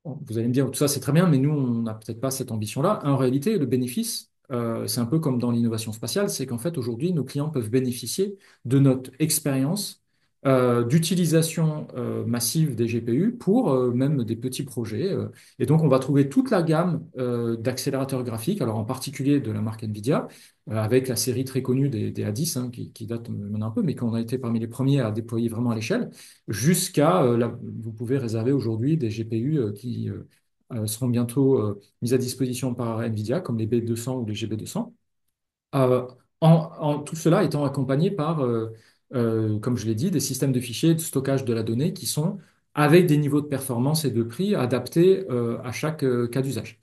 bon, vous allez me dire, tout ça c'est très bien, mais nous, on n'a peut-être pas cette ambition-là. En réalité, le bénéfice, c'est un peu comme dans l'innovation spatiale, c'est qu'en fait, aujourd'hui, nos clients peuvent bénéficier de notre expérience d'utilisation massive des GPU pour même des petits projets. Et donc, on va trouver toute la gamme d'accélérateurs graphiques, alors en particulier de la marque NVIDIA, avec la série très connue des A10, hein, qui date maintenant un peu, mais qu'on a été parmi les premiers à déployer vraiment à l'échelle, jusqu'à, vous pouvez réserver aujourd'hui des GPU qui seront bientôt mises à disposition par NVIDIA, comme les B200 ou les GB200. Euh, tout cela étant accompagné par, comme je l'ai dit, des systèmes de fichiers de stockage de la donnée qui sont avec des niveaux de performance et de prix adaptés à chaque cas d'usage.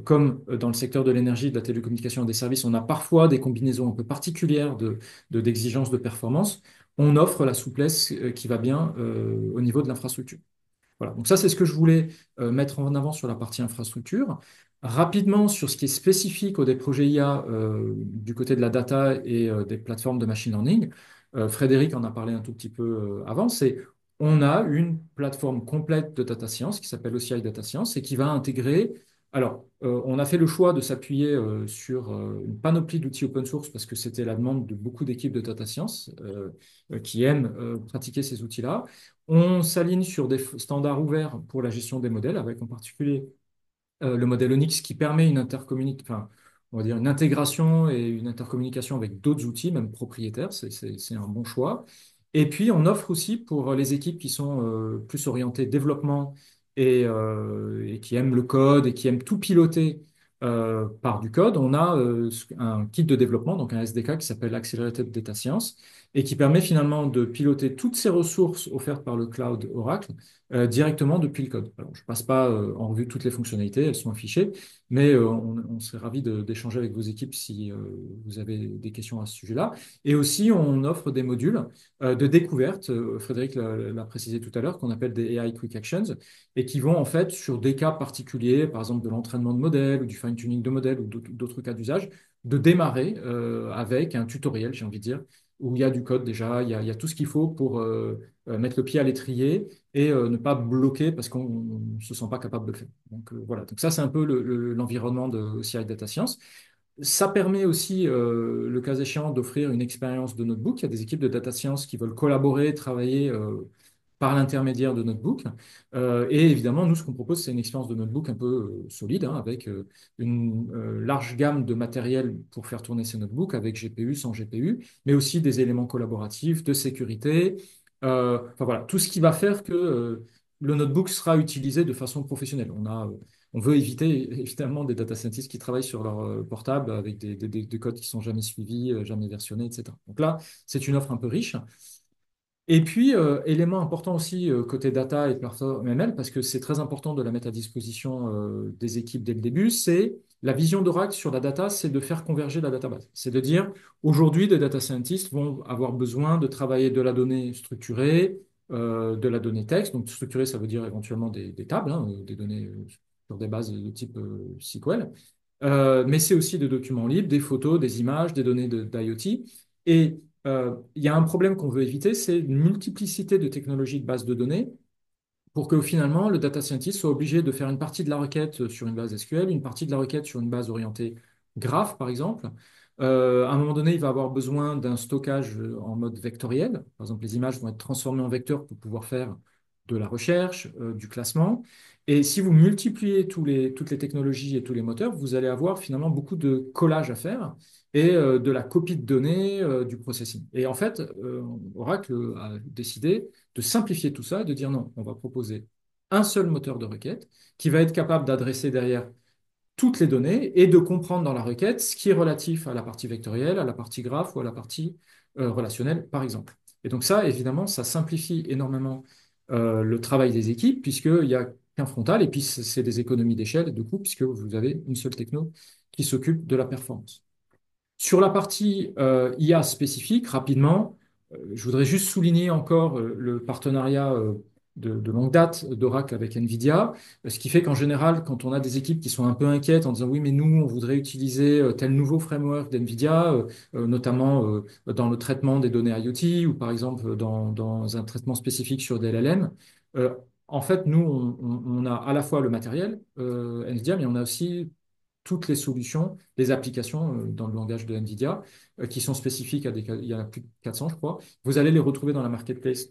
Comme dans le secteur de l'énergie, de la télécommunication et des services, on a parfois des combinaisons un peu particulières d'exigences de performance. On offre la souplesse qui va bien au niveau de l'infrastructure. Voilà, donc ça, c'est ce que je voulais mettre en avant sur la partie infrastructure. Rapidement, sur ce qui est spécifique des projets IA du côté de la data et des plateformes de machine learning, Frédéric en a parlé un tout petit peu avant, c'est on a une plateforme complète de data science qui s'appelle OCI Data Science et qui va intégrer. Alors, on a fait le choix de s'appuyer sur une panoplie d'outils open source parce que c'était la demande de beaucoup d'équipes de data science qui aiment pratiquer ces outils-là. On s'aligne sur des standards ouverts pour la gestion des modèles, avec en particulier le modèle Onyx qui permet enfin, on va dire une intégration et une intercommunication avec d'autres outils, même propriétaires. C'est un bon choix. Et puis, on offre aussi pour les équipes qui sont plus orientées développement et qui aiment le code et qui aiment tout piloter par du code, on a un kit de développement, donc un SDK qui s'appelle Accelerated Data Science et qui permet finalement de piloter toutes ces ressources offertes par le cloud Oracle directement depuis le code. Alors, je ne passe pas en revue toutes les fonctionnalités, elles sont affichées, mais on serait ravi d'échanger avec vos équipes si vous avez des questions à ce sujet-là. Et aussi, on offre des modules de découverte, Frédéric l'a précisé tout à l'heure, qu'on appelle des AI Quick Actions, et qui vont en fait sur des cas particuliers, par exemple de l'entraînement de modèles ou du fine-tuning de modèles ou d'autres cas d'usage, de démarrer avec un tutoriel, j'ai envie de dire, où il y a du code déjà, il y a tout ce qu'il faut pour mettre le pied à l'étrier et ne pas bloquer parce qu'on ne se sent pas capable de le faire. Donc voilà, donc ça c'est un peu l'environnement de OCI Data Science. Ça permet aussi, le cas échéant, d'offrir une expérience de notebook. Il y a des équipes de data science qui veulent collaborer, travailler par l'intermédiaire de notebook. Et évidemment, nous, ce qu'on propose, c'est une expérience de notebook un peu solide, hein, avec une large gamme de matériel pour faire tourner ces notebooks, avec GPU, sans GPU, mais aussi des éléments collaboratifs, de sécurité. Enfin voilà, tout ce qui va faire que le notebook sera utilisé de façon professionnelle. On veut éviter évidemment des data scientists qui travaillent sur leur portable avec des codes qui sont jamais suivis, jamais versionnés, etc. Donc là, c'est une offre un peu riche. Et puis, élément important aussi côté data et plateforme ML, parce que c'est très important de la mettre à disposition des équipes dès le début, c'est la vision d'Oracle sur la data, c'est de faire converger la database. C'est de dire, aujourd'hui, des data scientists vont avoir besoin de travailler de la donnée structurée, de la donnée texte. Donc, structurée, ça veut dire éventuellement des tables, hein, des données sur des bases de type SQL. Mais c'est aussi des documents libres, des photos, des images, des données d'IoT. Et il y a un problème qu'on veut éviter, c'est une multiplicité de technologies de base de données pour que finalement le data scientist soit obligé de faire une partie de la requête sur une base SQL, une partie de la requête sur une base orientée graph, par exemple. À un moment donné, il va avoir besoin d'un stockage en mode vectoriel. Par exemple, les images vont être transformées en vecteurs pour pouvoir faire de la recherche, du classement. Et si vous multipliez toutes les technologies et tous les moteurs, vous allez avoir finalement beaucoup de collage à faire et de la copie de données, du processing. Et en fait, Oracle a décidé de simplifier tout ça et de dire non, on va proposer un seul moteur de requête qui va être capable d'adresser derrière toutes les données et de comprendre dans la requête ce qui est relatif à la partie vectorielle, à la partie graphe ou à la partie relationnelle, par exemple. Et donc ça, évidemment, ça simplifie énormément le travail des équipes puisqu'il n'y a qu'un frontal et puis c'est des économies d'échelle de coût puisque vous avez une seule techno qui s'occupe de la performance. Sur la partie IA spécifique, rapidement, je voudrais juste souligner encore le partenariat de longue date d'Oracle avec NVIDIA, ce qui fait qu'en général, quand on a des équipes qui sont un peu inquiètes en disant oui, mais nous, on voudrait utiliser tel nouveau framework d'NVIDIA, notamment dans le traitement des données IoT ou par exemple dans un traitement spécifique sur des LLM, euh, en fait, nous, on a à la fois le matériel NVIDIA, mais on a aussi toutes les solutions, les applications dans le langage de NVIDIA qui sont spécifiques à il y en a plus de 400, je crois. Vous allez les retrouver dans la marketplace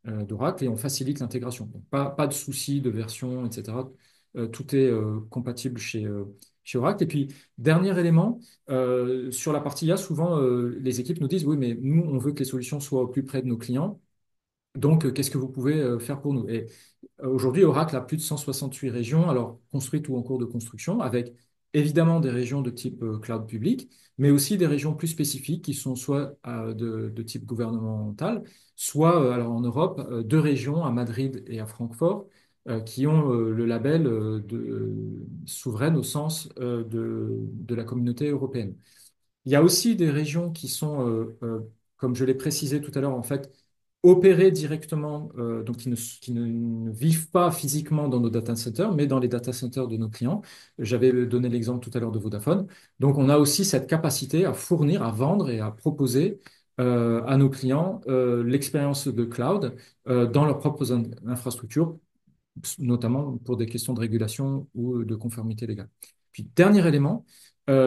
d'Oracle et on facilite l'intégration. Donc, pas de souci de version, etc. Tout est compatible chez Oracle. Et puis, dernier élément, sur la partie IA, souvent les équipes nous disent, oui, mais nous, on veut que les solutions soient au plus près de nos clients. Donc, qu'est-ce que vous pouvez faire pour nous? Et aujourd'hui, Oracle a plus de 168 régions, alors construites ou en cours de construction, avec évidemment des régions de type cloud public, mais aussi des régions plus spécifiques qui sont soit de type gouvernemental, soit alors en Europe, deux régions à Madrid et à Francfort qui ont le label souveraine au sens de la communauté européenne. Il y a aussi des régions qui sont, comme je l'ai précisé tout à l'heure, en fait, opérer directement, donc qui ne vivent pas physiquement dans nos data centers, mais dans les data centers de nos clients. J'avais donné l'exemple tout à l'heure de Vodafone. Donc, on a aussi cette capacité à fournir, à vendre et à proposer à nos clients l'expérience de cloud dans leurs propres infrastructures, notamment pour des questions de régulation ou de conformité légale. Puis, dernier élément,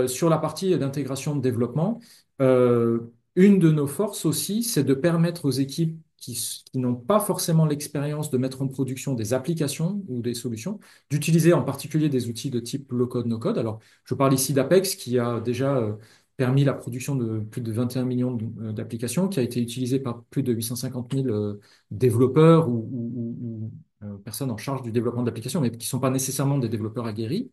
sur la partie d'intégration de développement, euh, une de nos forces aussi, c'est de permettre aux équipes qui n'ont pas forcément l'expérience de mettre en production des applications ou des solutions, d'utiliser en particulier des outils de type low-code, no-code. Alors, je parle ici d'Apex, qui a déjà permis la production de plus de 21 millions d'applications, qui a été utilisé par plus de 850 000 développeurs ou personnes en charge du développement d'applications, mais qui ne sont pas nécessairement des développeurs aguerris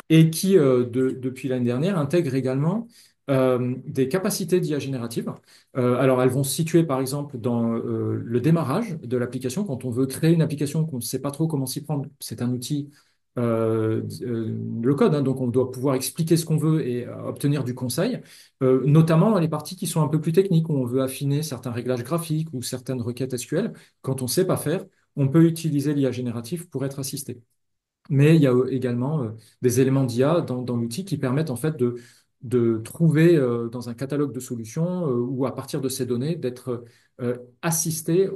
et qui, depuis l'année dernière, intègrent également des capacités d'IA générative. Alors, elles vont se situer, par exemple, dans le démarrage de l'application. Quand on veut créer une application qu'on ne sait pas trop comment s'y prendre, c'est un outil, le code, hein, donc on doit pouvoir expliquer ce qu'on veut et obtenir du conseil, notamment dans les parties qui sont un peu plus techniques, où on veut affiner certains réglages graphiques ou certaines requêtes SQL. Quand on ne sait pas faire, on peut utiliser l'IA générative pour être assisté. Mais il y a également des éléments d'IA dans l'outil qui permettent en fait de trouver dans un catalogue de solutions ou à partir de ces données d'être assisté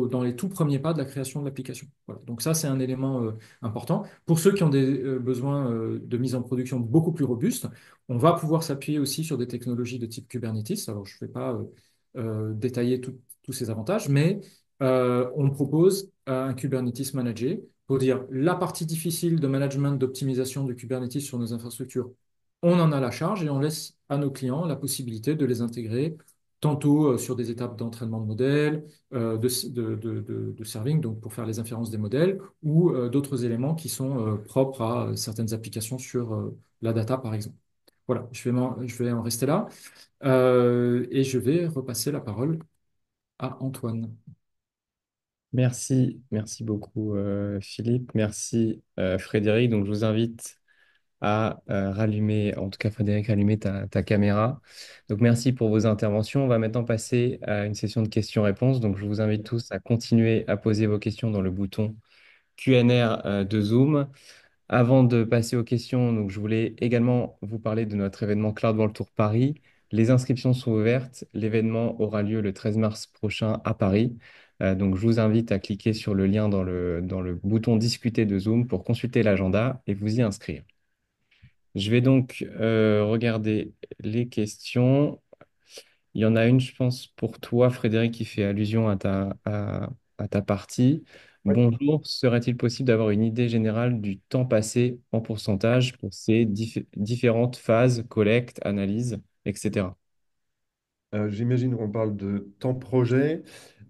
dans les tout premiers pas de la création de l'application. Voilà. Donc ça, c'est un élément important. Pour ceux qui ont des besoins de mise en production beaucoup plus robustes, on va pouvoir s'appuyer aussi sur des technologies de type Kubernetes. Alors, je ne vais pas détailler tous ces avantages, mais on propose un Kubernetes managé pour dire la partie difficile de management, d'optimisation de Kubernetes sur nos infrastructures. On en a la charge et on laisse à nos clients la possibilité de les intégrer tantôt sur des étapes d'entraînement de modèles, de serving, donc pour faire les inférences des modèles, ou d'autres éléments qui sont propres à certaines applications sur la data, par exemple. Voilà, je vais en rester là et je vais repasser la parole à Antoine. Merci beaucoup Philippe, merci Frédéric. Donc je vous invite à rallumer, en tout cas Frédéric, rallumer ta caméra. Donc merci pour vos interventions. On va maintenant passer à une session de questions-réponses. Donc je vous invite tous à continuer à poser vos questions dans le bouton Q&A de Zoom. Avant de passer aux questions, donc je voulais également vous parler de notre événement Cloud World Tour Paris. Les inscriptions sont ouvertes. L'événement aura lieu le 13 mars prochain à Paris. Donc je vous invite à cliquer sur le lien dans le bouton Discuter de Zoom pour consulter l'agenda et vous y inscrire. Je vais donc regarder les questions. Il y en a une, je pense, pour toi, Frédéric, qui fait allusion à ta partie. Oui. Bonjour, serait-il possible d'avoir une idée générale du temps passé en pourcentage pour ces différentes phases, collecte, analyse, etc. J'imagine qu'on parle de temps projet.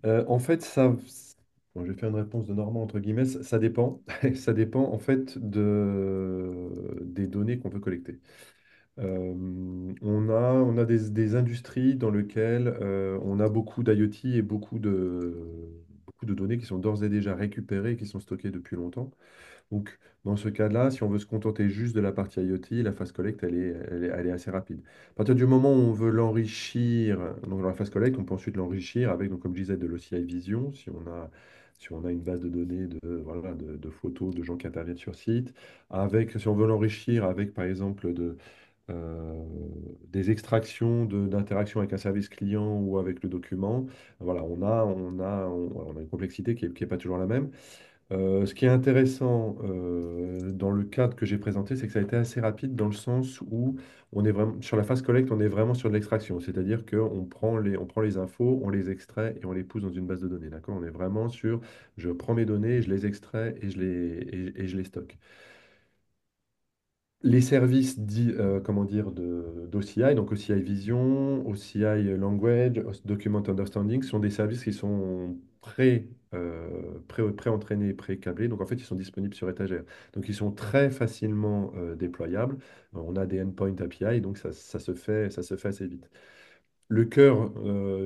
En fait, ça, bon, je vais faire une réponse de Normand entre guillemets, ça dépend. Ça dépend en fait des données qu'on peut collecter. On a des industries dans lesquelles on a beaucoup d'IoT et beaucoup de données qui sont d'ores et déjà récupérées et qui sont stockées depuis longtemps. Donc, dans ce cas-là, si on veut se contenter juste de la partie IoT, la phase collecte, elle est assez rapide. À partir du moment où on veut l'enrichir, donc dans la phase collecte, on peut ensuite l'enrichir avec, donc, comme je disais, de l'OCI Vision, si on a une base de données voilà, de photos de gens qui interviennent sur site, si on veut l'enrichir avec, par exemple, euh, des extractions d'interactions avec un service client ou avec le document, voilà, on a une complexité qui est pas toujours la même. Ce qui est intéressant dans le cadre que j'ai présenté, c'est que ça a été assez rapide dans le sens où on est vraiment sur la phase collecte, on est vraiment sur de l'extraction, c'est-à-dire qu'on prend les infos, on les extrait et on les pousse dans une base de données. D'accord? On est vraiment sur je prends mes données, je les extrais et je les stocke. Les services comment dire, d'OCI, donc OCI Vision, OCI Language, Document Understanding, sont des services qui sont pré-entraînés, pré-câblés. Donc en fait, ils sont disponibles sur étagère. Donc ils sont très facilement déployables. On a des endpoints API, donc ça se fait assez vite. Le cœur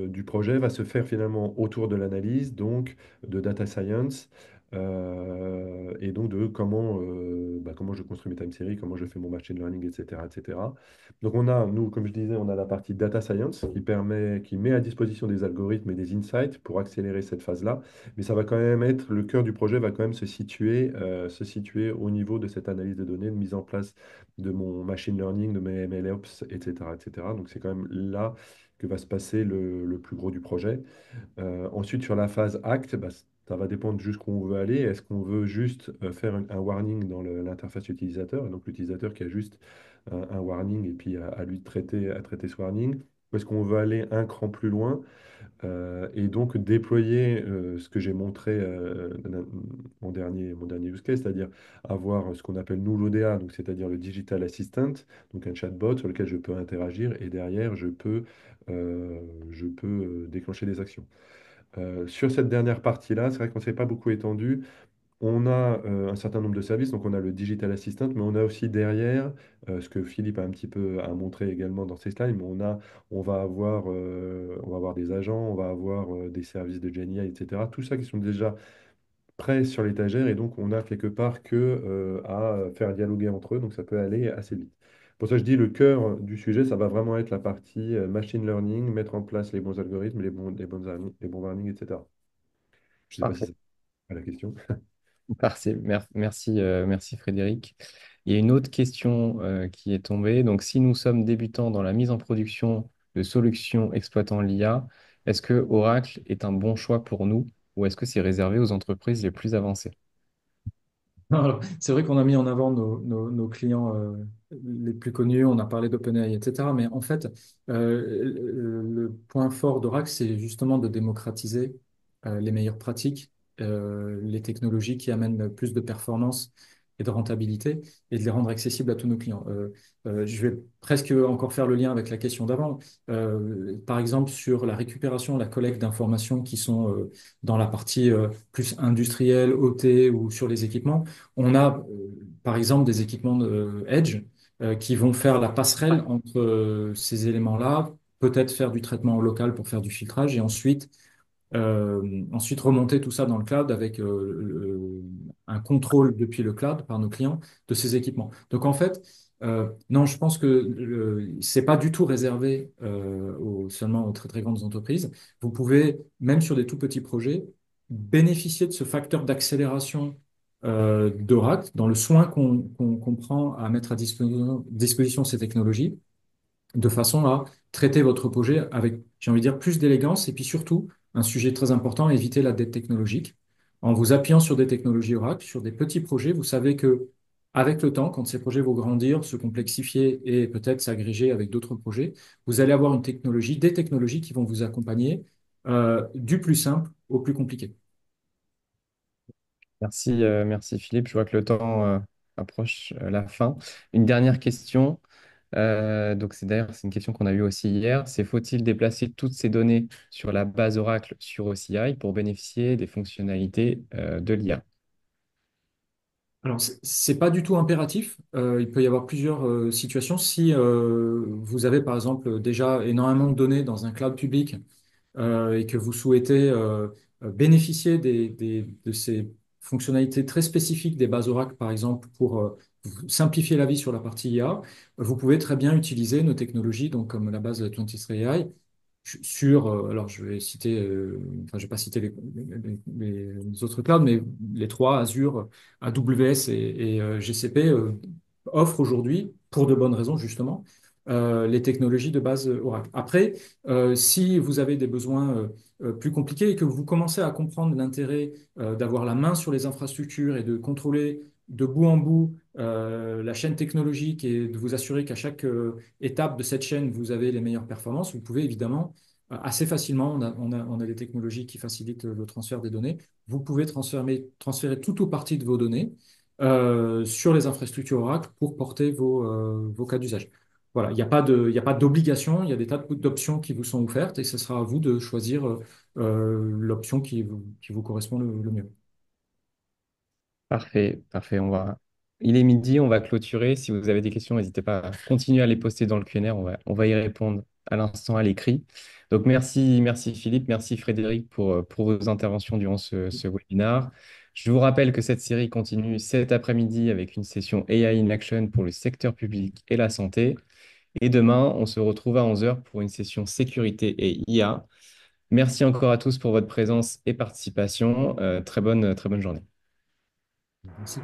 du projet va se faire finalement autour de l'analyse, donc de data science, et donc de comment je construis mes time series, comment je fais mon machine learning, etc., etc. Donc on a, nous, comme je disais, on a la partie data science qui met à disposition des algorithmes et des insights pour accélérer cette phase-là. Mais ça va quand même être, le cœur du projet va quand même se situer au niveau de cette analyse de données, de mise en place de mon machine learning, de mes MLOps, etc., etc. Donc c'est quand même là que va se passer le plus gros du projet. Ensuite, sur la phase acte, bah, ça va dépendre jusqu'où on veut aller. Est-ce qu'on veut juste faire un warning dans l'interface utilisateur, et donc l'utilisateur qui a juste un warning et puis à lui à traiter ce warning? Ou est-ce qu'on veut aller un cran plus loin et donc déployer ce que j'ai montré mon dernier use case, c'est-à-dire avoir ce qu'on appelle nous l'ODA, donc c'est-à-dire le Digital Assistant, donc un chatbot sur lequel je peux interagir et derrière je peux déclencher des actions. Sur cette dernière partie-là, c'est vrai qu'on ne s'est pas beaucoup étendu. On a un certain nombre de services, donc on a le Digital Assistant, mais on a aussi derrière, ce que Philippe a un petit peu a montré également dans ses slides, mais on va avoir des agents, on va avoir des services de GenAI, etc. Tout ça qui sont déjà prêts sur l'étagère et donc on a quelque part que à faire dialoguer entre eux, donc ça peut aller assez vite. Pour ça, je dis le cœur du sujet, ça va vraiment être la partie machine learning, mettre en place les bons algorithmes, les bons warnings, etc. Je ne sais pas si Parfait. c'est la question. Parfait. Merci, merci Frédéric. Il y a une autre question qui est tombée. Donc, si nous sommes débutants dans la mise en production de solutions exploitant l'IA, est-ce que Oracle est un bon choix pour nous ou est-ce que c'est réservé aux entreprises les plus avancées? Alors, c'est vrai qu'on a mis en avant nos clients les plus connus, on a parlé d'OpenAI, etc. Mais en fait, le point fort d'Oracle, c'est justement de démocratiser les meilleures pratiques, les technologies qui amènent plus de performance et de rentabilité, et de les rendre accessibles à tous nos clients. Je vais presque encore faire le lien avec la question d'avant. Par exemple, sur la récupération, la collecte d'informations qui sont dans la partie plus industrielle, OT ou sur les équipements. On a, par exemple, des équipements de Edge qui vont faire la passerelle entre ces éléments-là, peut-être faire du traitement local pour faire du filtrage et ensuite remonter tout ça dans le cloud avec un contrôle depuis le cloud par nos clients de ces équipements. Donc en fait, non, je pense que c'est pas du tout réservé seulement aux très très grandes entreprises. Vous pouvez, même sur des tout petits projets, bénéficier de ce facteur d'accélération d'Oracle dans le soin qu'on prend à mettre à disposition ces technologies de façon à traiter votre projet avec, j'ai envie de dire, plus d'élégance et puis surtout, un sujet très important, éviter la dette technologique. En vous appuyant sur des technologies Oracle, sur des petits projets, vous savez que avec le temps, quand ces projets vont grandir, se complexifier et peut-être s'agréger avec d'autres projets, vous allez avoir des technologies qui vont vous accompagner du plus simple au plus compliqué. Merci, merci Philippe. Je vois que le temps approche la fin. Une dernière question. Donc c'est une question qu'on a eue aussi hier. C'est faut-il déplacer toutes ces données sur la base Oracle sur OCI pour bénéficier des fonctionnalités de l'IA? Alors, c'est pas du tout impératif. Il peut y avoir plusieurs situations. Si vous avez, par exemple, déjà énormément de données dans un cloud public et que vous souhaitez bénéficier de ces fonctionnalités très spécifiques des bases Oracle, par exemple, pour vous simplifier la vie sur la partie IA, vous pouvez très bien utiliser nos technologies, donc comme la base 23 AI, alors je vais citer, enfin je vais pas citer les autres clouds, mais les trois, Azure, AWS et GCP, offrent aujourd'hui, pour de bonnes raisons justement, les technologies de base Oracle. Après, si vous avez des besoins plus compliqués et que vous commencez à comprendre l'intérêt d'avoir la main sur les infrastructures et de contrôler de bout en bout la chaîne technologique et de vous assurer qu'à chaque étape de cette chaîne, vous avez les meilleures performances, vous pouvez évidemment assez facilement, on a des technologies qui facilitent le transfert des données, vous pouvez transférer tout ou partie de vos données sur les infrastructures Oracle pour porter vos cas d'usage. Voilà, il y a pas d'obligation, il y a des tas d'options qui vous sont offertes et ce sera à vous de choisir l'option qui vous correspond le mieux. Parfait, parfait. Il est midi, on va clôturer. Si vous avez des questions, n'hésitez pas à continuer à les poster dans le questionnaire. On va y répondre à l'instant à l'écrit. Donc merci, merci Philippe, merci Frédéric pour vos interventions durant ce webinaire. Je vous rappelle que cette série continue cet après-midi avec une session AI in Action pour le secteur public et la santé. Et demain, on se retrouve à 11 heures pour une session sécurité et IA. Merci encore à tous pour votre présence et participation. Très bonne journée. Merci.